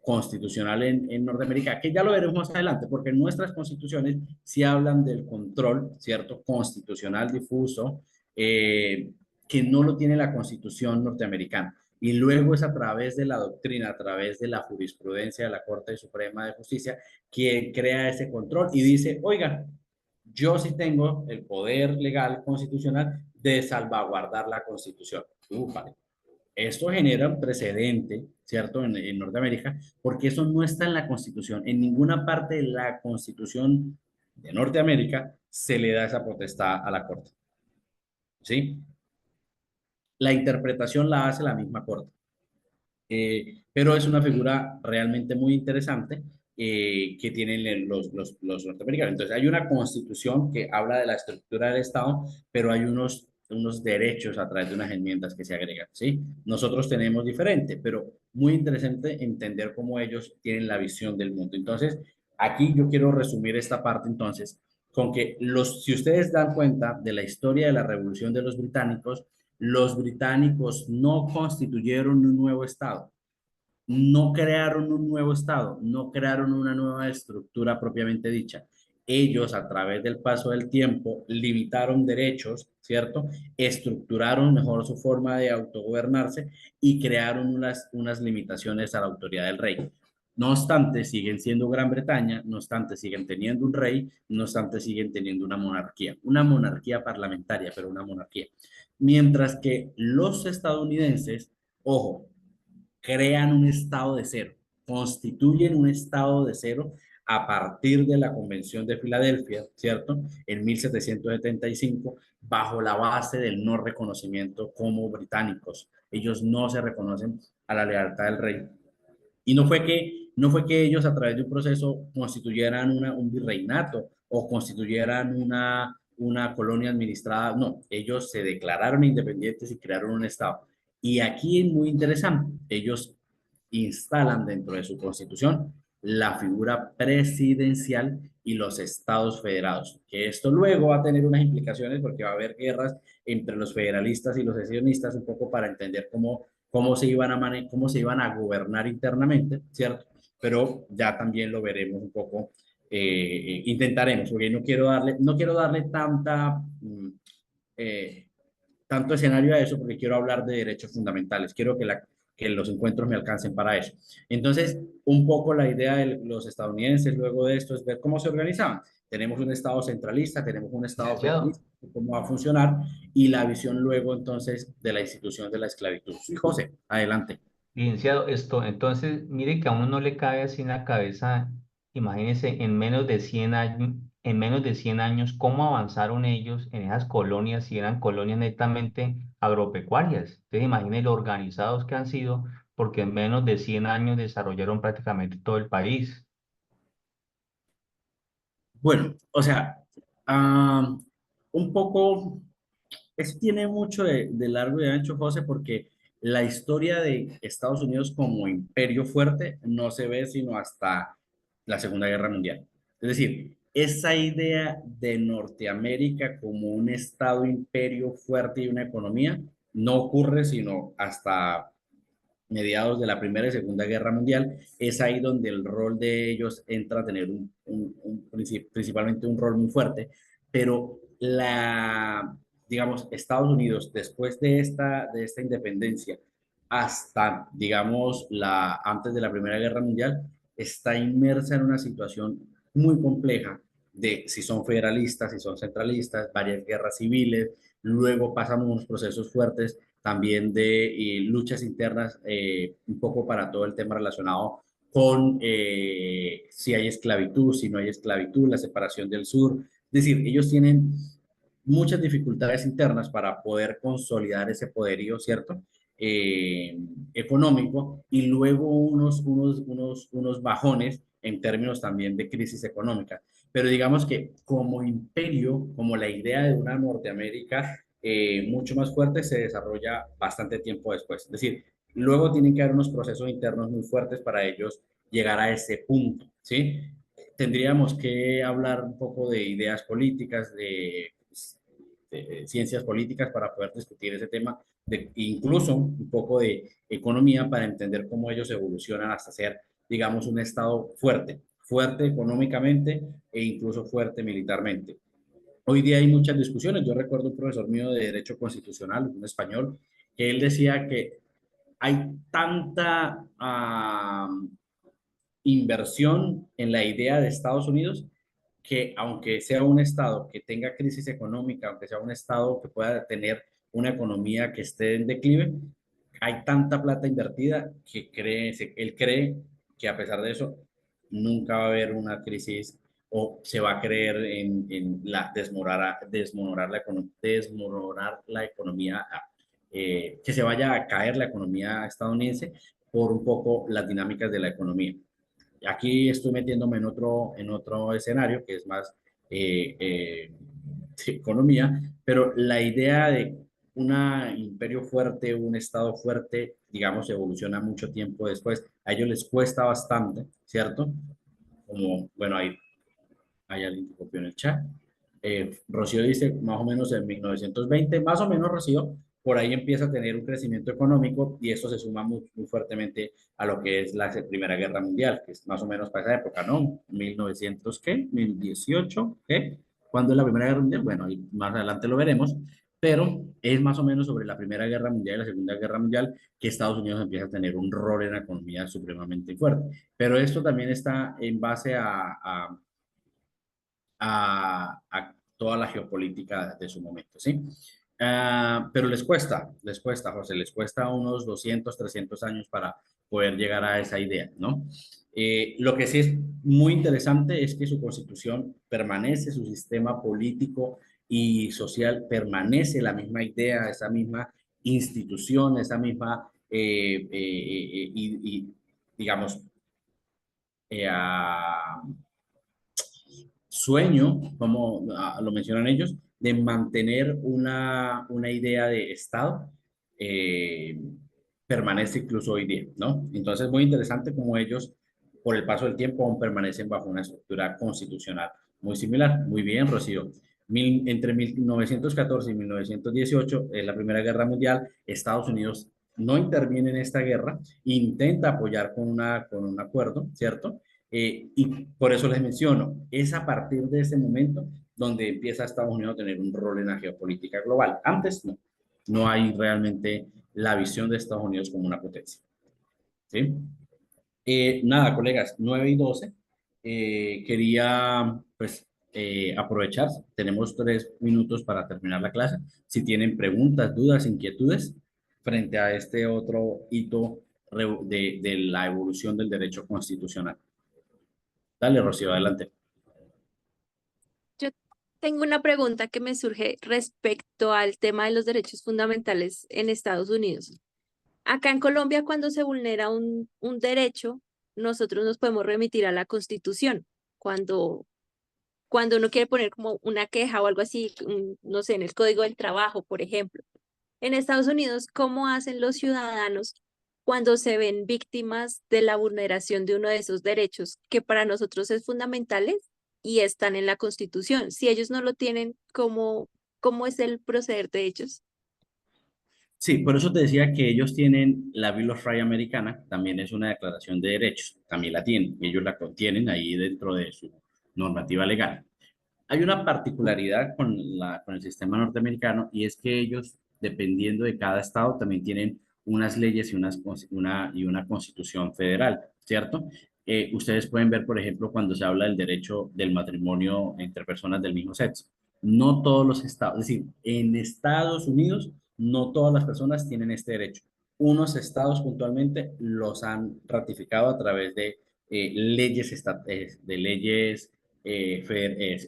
constitucional en Norteamérica, que ya lo veremos más adelante, porque nuestras constituciones sí hablan del control, ¿cierto? Constitucional difuso, que no lo tiene la constitución norteamericana. Y luego es a través de la doctrina, a través de la jurisprudencia de la Corte Suprema de Justicia, que crea ese control y dice, oigan, yo sí tengo el poder legal constitucional de salvaguardar la Constitución. Vale. Esto genera un precedente, ¿cierto?, en Norteamérica, porque eso no está en la Constitución. En ninguna parte de la Constitución de Norteamérica se le da esa potestad a la Corte. ¿Sí? La interpretación la hace la misma Corte. Pero es una figura realmente muy interesante que tienen los norteamericanos. Entonces, hay una constitución que habla de la estructura del Estado, pero hay unos derechos a través de unas enmiendas que se agregan, ¿sí? Nosotros tenemos diferente, pero muy interesante entender cómo ellos tienen la visión del mundo. Entonces, aquí yo quiero resumir esta parte entonces con que si ustedes dan cuenta de la historia de la revolución de los británicos no constituyeron un nuevo Estado, no crearon un nuevo Estado, no crearon una nueva estructura propiamente dicha. Ellos, a través del paso del tiempo, limitaron derechos, ¿cierto? Estructuraron mejor su forma de autogobernarse y crearon unas limitaciones a la autoridad del rey. No obstante, siguen siendo Gran Bretaña, no obstante, siguen teniendo un rey, no obstante, siguen teniendo una monarquía parlamentaria, pero una monarquía. Mientras que los estadounidenses, ojo, crean un estado de cero, constituyen un estado de cero a partir de la Convención de Filadelfia, ¿cierto? En 1775, bajo la base del no reconocimiento como británicos. Ellos no se reconocen a la lealtad del rey. Y no fue que ellos a través de un proceso constituyeran un virreinato o constituyeran una colonia administrada, no, ellos se declararon independientes y crearon un estado. Y aquí es muy interesante, ellos instalan dentro de su constitución la figura presidencial y los estados federados, que esto luego va a tener unas implicaciones porque va a haber guerras entre los federalistas y los secesionistas, un poco para entender cómo se iban a gobernar internamente, ¿cierto? Pero ya también lo veremos un poco, intentaremos, porque no quiero darle eh, tanto escenario a eso, porque quiero hablar de derechos fundamentales, quiero que los encuentros me alcancen para eso. Entonces, un poco la idea de los estadounidenses luego de esto es ver cómo se organizaban. Tenemos un Estado centralista, tenemos un Estado Licenciado, federalista, cómo va a funcionar, y la visión luego entonces de la institución de la esclavitud. Sí, José, adelante. licenciado, entonces, mire que a uno no le cabe así en la cabeza, imagínense, en menos de 100 años, cómo avanzaron ellos en esas colonias, si eran colonias netamente agropecuarias. Entonces, imagínense lo organizados que han sido, porque en menos de 100 años desarrollaron prácticamente todo el país. Bueno, o sea, ah, un poco, eso tiene mucho de largo y de ancho, José, porque la historia de Estados Unidos como imperio fuerte no se ve sino hasta la Segunda Guerra Mundial. Es decir, esa idea de Norteamérica como un estado imperio fuerte y una economía no ocurre sino hasta mediados de la Primera y Segunda Guerra Mundial. Es ahí donde el rol de ellos entra a tener principalmente un rol muy fuerte, pero digamos, Estados Unidos, después de esta independencia, hasta, digamos, antes de la Primera Guerra Mundial, está inmersa en una situación muy compleja de si son federalistas, si son centralistas, varias guerras civiles, luego pasan unos procesos fuertes también de luchas internas, un poco para todo el tema relacionado con si hay esclavitud, si no hay esclavitud, la separación del sur. Es decir, ellos tienen muchas dificultades internas para poder consolidar ese poderío, ¿cierto? Económico, y luego unos bajones en términos también de crisis económica. Pero digamos que como imperio, como la idea de una Norteamérica mucho más fuerte, se desarrolla bastante tiempo después. Es decir, luego tienen que haber unos procesos internos muy fuertes para ellos llegar a ese punto, ¿sí? Tendríamos que hablar un poco de ideas políticas, de ciencias políticas para poder discutir ese tema, incluso un poco de economía para entender cómo ellos evolucionan hasta ser, digamos, un estado fuerte, fuerte económicamente e incluso fuerte militarmente. Hoy día hay muchas discusiones. Yo recuerdo un profesor mío de Derecho Constitucional, un español, que él decía que hay tanta inversión en la idea de Estados Unidos que aunque sea un estado que tenga crisis económica, aunque sea un estado que pueda tener una economía que esté en declive, hay tanta plata invertida que él cree que a pesar de eso nunca va a haber una crisis o se va a creer en desmoronar la economía, que se vaya a caer la economía estadounidense por un poco las dinámicas de la economía. Aquí estoy metiéndome en otro escenario que es más de economía, pero la idea de un imperio fuerte, un estado fuerte, digamos, evoluciona mucho tiempo después. A ellos les cuesta bastante, ¿cierto? Como, bueno, hay alguien que copió en el chat. Rocío dice más o menos en 1920, más o menos Rocío, por ahí empieza a tener un crecimiento económico y eso se suma muy, muy fuertemente a lo que es la Primera Guerra Mundial, que es más o menos para esa época, ¿no? 1900, ¿qué? 1018, ¿qué? ¿Cuándo es la Primera Guerra Mundial? Bueno, ahí más adelante lo veremos, pero es más o menos sobre la Primera Guerra Mundial y la Segunda Guerra Mundial que Estados Unidos empieza a tener un rol en la economía supremamente fuerte. Pero esto también está en base a toda la geopolítica de su momento, ¿sí? Pero les cuesta, José, les cuesta unos 200, 300 años para poder llegar a esa idea, ¿no? Lo que sí es muy interesante es que su constitución permanece, su sistema político y social permanece la misma idea, esa misma institución, esa misma, digamos, sueño, como lo mencionan ellos, de mantener una idea de Estado, eh, permanece incluso hoy día, ¿no? Entonces, muy interesante cómo ellos, por el paso del tiempo, aún permanecen bajo una estructura constitucional muy similar. Muy bien, Rocío. Entre 1914 y 1918, en la Primera Guerra Mundial, Estados Unidos no interviene en esta guerra, intenta apoyar con un acuerdo, ¿cierto? Y por eso les menciono, es a partir de ese momento donde empieza Estados Unidos a tener un rol en la geopolítica global. Antes no, no hay realmente la visión de Estados Unidos como una potencia. ¿Sí? Nada, colegas, 9:12. Quería pues aprovechar, tenemos 3 minutos para terminar la clase. Si tienen preguntas, dudas, inquietudes frente a este otro hito de la evolución del derecho constitucional. Dale, Rocío, adelante. Yo tengo una pregunta que me surge respecto al tema de los derechos fundamentales en Estados Unidos. Acá en Colombia, cuando se vulnera un derecho, nosotros nos podemos remitir a la Constitución. Cuando uno quiere poner como una queja o algo así, no sé, en el Código del Trabajo, por ejemplo. En Estados Unidos, ¿cómo hacen los ciudadanos cuando se ven víctimas de la vulneración de uno de esos derechos que para nosotros es fundamentales y están en la Constitución? Si ellos no lo tienen, ¿cómo es el proceder de ellos? Sí, por eso te decía que ellos tienen la Bill of Rights americana, también es una declaración de derechos, también la tienen, ellos la contienen ahí dentro de su normativa legal. Hay una particularidad con el sistema norteamericano y es que ellos, dependiendo de cada estado, también tienen unas leyes y una constitución federal, ¿cierto? Ustedes pueden ver, por ejemplo, cuando se habla del derecho del matrimonio entre personas del mismo sexo. No todos los estados, es decir, en Estados Unidos, no todas las personas tienen este derecho. Unos estados puntualmente los han ratificado a través de leyes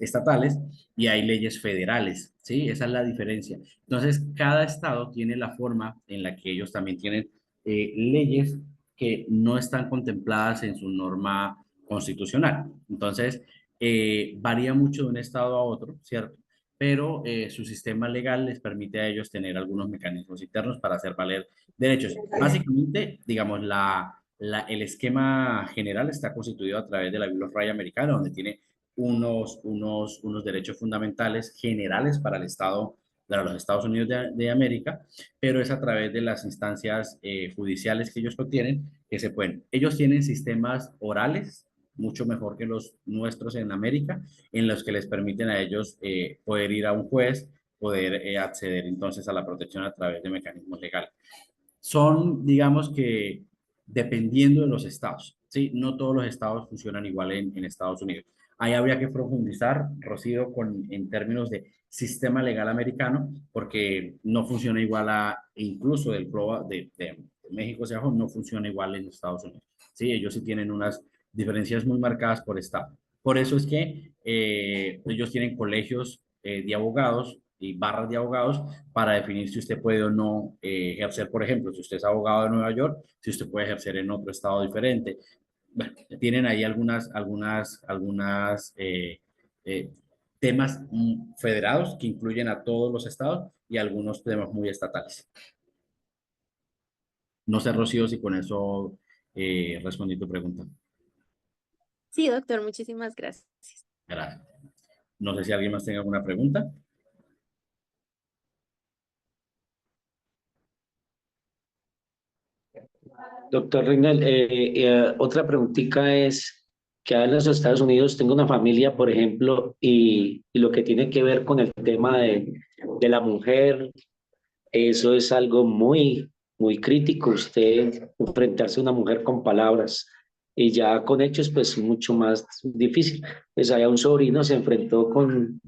estatales y hay leyes federales, ¿sí? Esa es la diferencia. Entonces, cada estado tiene la forma en la que ellos también tienen leyes que no están contempladas en su norma constitucional. Entonces, varía mucho de un estado a otro, ¿cierto? Pero su sistema legal les permite a ellos tener algunos mecanismos internos para hacer valer derechos. Básicamente, digamos, el esquema general está constituido a través de la Bill of Rights americana, donde tiene unos derechos fundamentales generales para el Estado, para los Estados Unidos de América, pero es a través de las instancias judiciales que ellos obtienen que se pueden. Ellos tienen sistemas orales mucho mejor que los nuestros en América, en los que les permiten a ellos poder ir a un juez, poder acceder entonces a la protección a través de mecanismos legales. Son, digamos que, dependiendo de los estados, ¿sí? No todos los estados funcionan igual en Estados Unidos. Ahí habría que profundizar, Rocío, en términos de sistema legal americano, porque no funciona igual incluso de México hacia abajo, no funciona igual en Estados Unidos. Sí, ellos sí tienen unas diferencias muy marcadas por estado. Por eso es que ellos tienen colegios de abogados y barras de abogados para definir si usted puede o no ejercer, por ejemplo, si usted es abogado de Nueva York, si usted puede ejercer en otro estado diferente. Bueno, tienen ahí algunas temas federados que incluyen a todos los estados y algunos temas muy estatales. No sé, Rocío, si con eso respondí tu pregunta. Sí, doctor, muchísimas gracias. Gracias. No sé si alguien más tenga alguna pregunta. Doctor Reinal, otra preguntita es que en los Estados Unidos tengo una familia, por ejemplo, y lo que tiene que ver con el tema de la mujer. Eso es algo muy, muy crítico, usted enfrentarse a una mujer con palabras y ya con hechos, pues mucho más difícil. Pues allá un sobrino se enfrentó con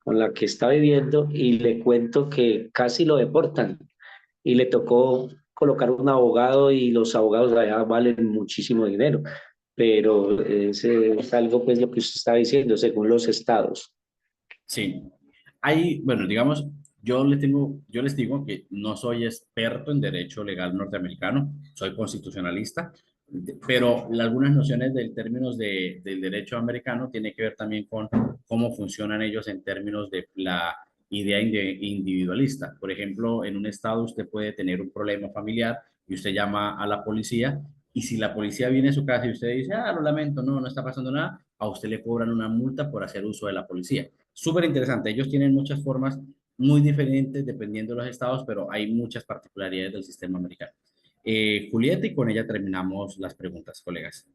la que está viviendo y le cuento que casi lo deportan y le tocó colocar un abogado y los abogados allá valen muchísimo dinero, pero es algo pues lo que usted está diciendo, según los estados. Sí, bueno, digamos, yo les digo que no soy experto en derecho legal norteamericano, soy constitucionalista, pero algunas nociones del términos del derecho americano tiene que ver también con cómo funcionan ellos en términos de la idea individualista. Por ejemplo, en un estado usted puede tener un problema familiar y usted llama a la policía y si la policía viene a su casa y usted dice, lo lamento, no está pasando nada, a usted le cobran una multa por hacer uso de la policía. Súper interesante. Ellos tienen muchas formas muy diferentes dependiendo de los estados, pero hay muchas particularidades del sistema americano. Julieta, y con ella terminamos las preguntas, colegas.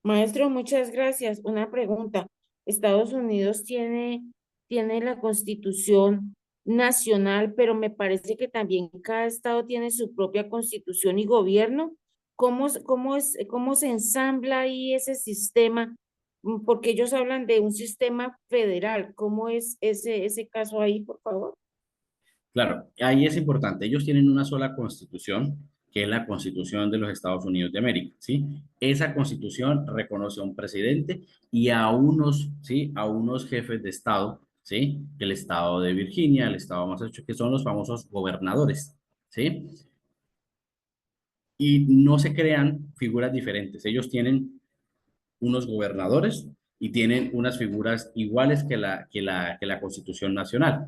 Maestro, muchas gracias. Una pregunta. Estados Unidos tiene la Constitución nacional, pero me parece que también cada estado tiene su propia constitución y gobierno. ¿Cómo se ensambla ahí ese sistema? Porque ellos hablan de un sistema federal. ¿Cómo es ese caso ahí, por favor? Claro, ahí es importante. Ellos tienen una sola constitución, que es la Constitución de los Estados Unidos de América, ¿sí? Esa constitución reconoce a un presidente y a unos, ¿sí? A unos jefes de estado, ¿sí? El estado de Virginia, el estado de Massachusetts, que son los famosos gobernadores, ¿sí? Y no se crean figuras diferentes. Ellos tienen unos gobernadores y tienen unas figuras iguales que la Constitución Nacional.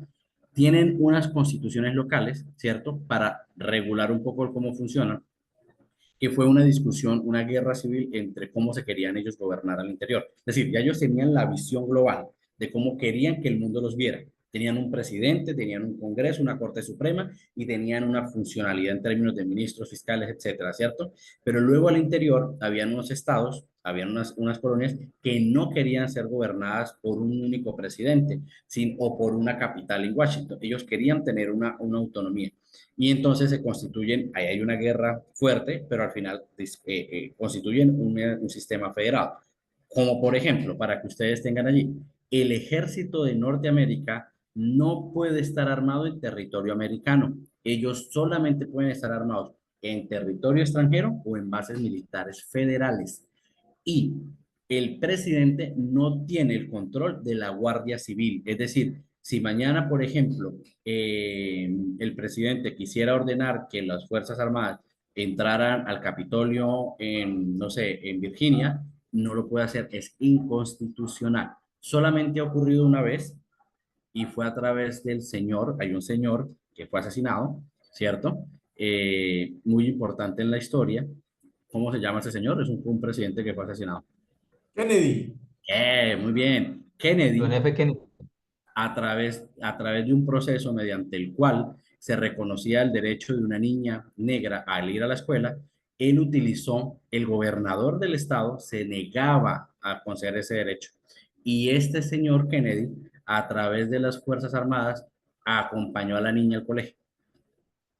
Tienen unas constituciones locales, ¿cierto? Para regular un poco cómo funcionan, que fue una discusión, una guerra civil entre cómo se querían ellos gobernar al interior. Es decir, ya ellos tenían la visión global de cómo querían que el mundo los viera. Tenían un presidente, tenían un Congreso, una Corte Suprema y tenían una funcionalidad en términos de ministros, fiscales, etcétera, ¿cierto? Pero luego al interior habían unos estados, habían unas colonias que no querían ser gobernadas por un único presidente o por una capital en Washington. Ellos querían tener una autonomía. Y entonces se constituyen, ahí hay una guerra fuerte, pero al final constituyen un sistema federado. Como por ejemplo, para que ustedes tengan allí, el ejército de Norteamérica no puede estar armado en territorio americano. Ellos solamente pueden estar armados en territorio extranjero o en bases militares federales. Y el presidente no tiene el control de la Guardia Civil. Es decir, si mañana, por ejemplo, el presidente quisiera ordenar que las Fuerzas Armadas entraran al Capitolio no sé, en Virginia, no lo puede hacer, es inconstitucional. Solamente ha ocurrido una vez y fue a través hay un señor que fue asesinado, ¿cierto? Muy importante en la historia. ¿Cómo se llama ese señor? Es un presidente que fue asesinado. Kennedy. Muy bien. John Kennedy, F. Kennedy. a través de un proceso mediante el cual se reconocía el derecho de una niña negra al ir a la escuela, él utilizó, el gobernador del estado se negaba a conceder ese derecho. Y este señor Kennedy, a través de las Fuerzas Armadas, acompañó a la niña al colegio.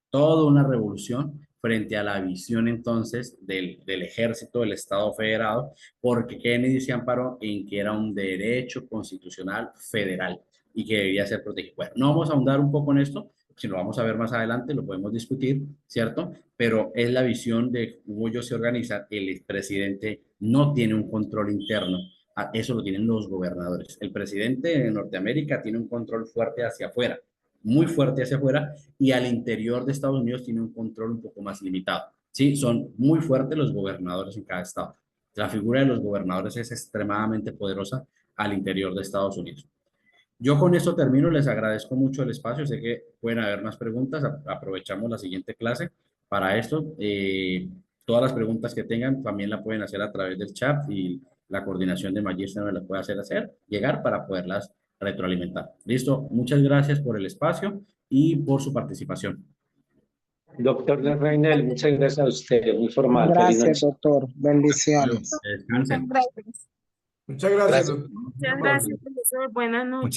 Toda una revolución frente a la visión entonces del ejército del Estado federado, porque Kennedy se amparó en que era un derecho constitucional federal y que debía ser protegido. Bueno, no vamos a ahondar un poco en esto, si lo vamos a ver más adelante, lo podemos discutir, ¿cierto? Pero es la visión de cómo ellos se organizan. El presidente no tiene un control interno, eso lo tienen los gobernadores. El presidente de Norteamérica tiene un control fuerte hacia afuera, muy fuerte hacia afuera, y al interior de Estados Unidos tiene un control un poco más limitado. Sí, son muy fuertes los gobernadores en cada estado. La figura de los gobernadores es extremadamente poderosa al interior de Estados Unidos. Yo con esto termino, les agradezco mucho el espacio, sé que pueden haber más preguntas, aprovechamos la siguiente clase para esto. Todas las preguntas que tengan también la pueden hacer a través del chat y la coordinación de Magister me las puede llegar para poderlas retroalimentar. Listo, muchas gracias por el espacio y por su participación. Doctor Reinel, muchas gracias a usted, muy formal. Gracias, doctor. Bendiciones. Descansen. Gracias. Muchas gracias, doctor. Muchas gracias, profesor. Buenas noches.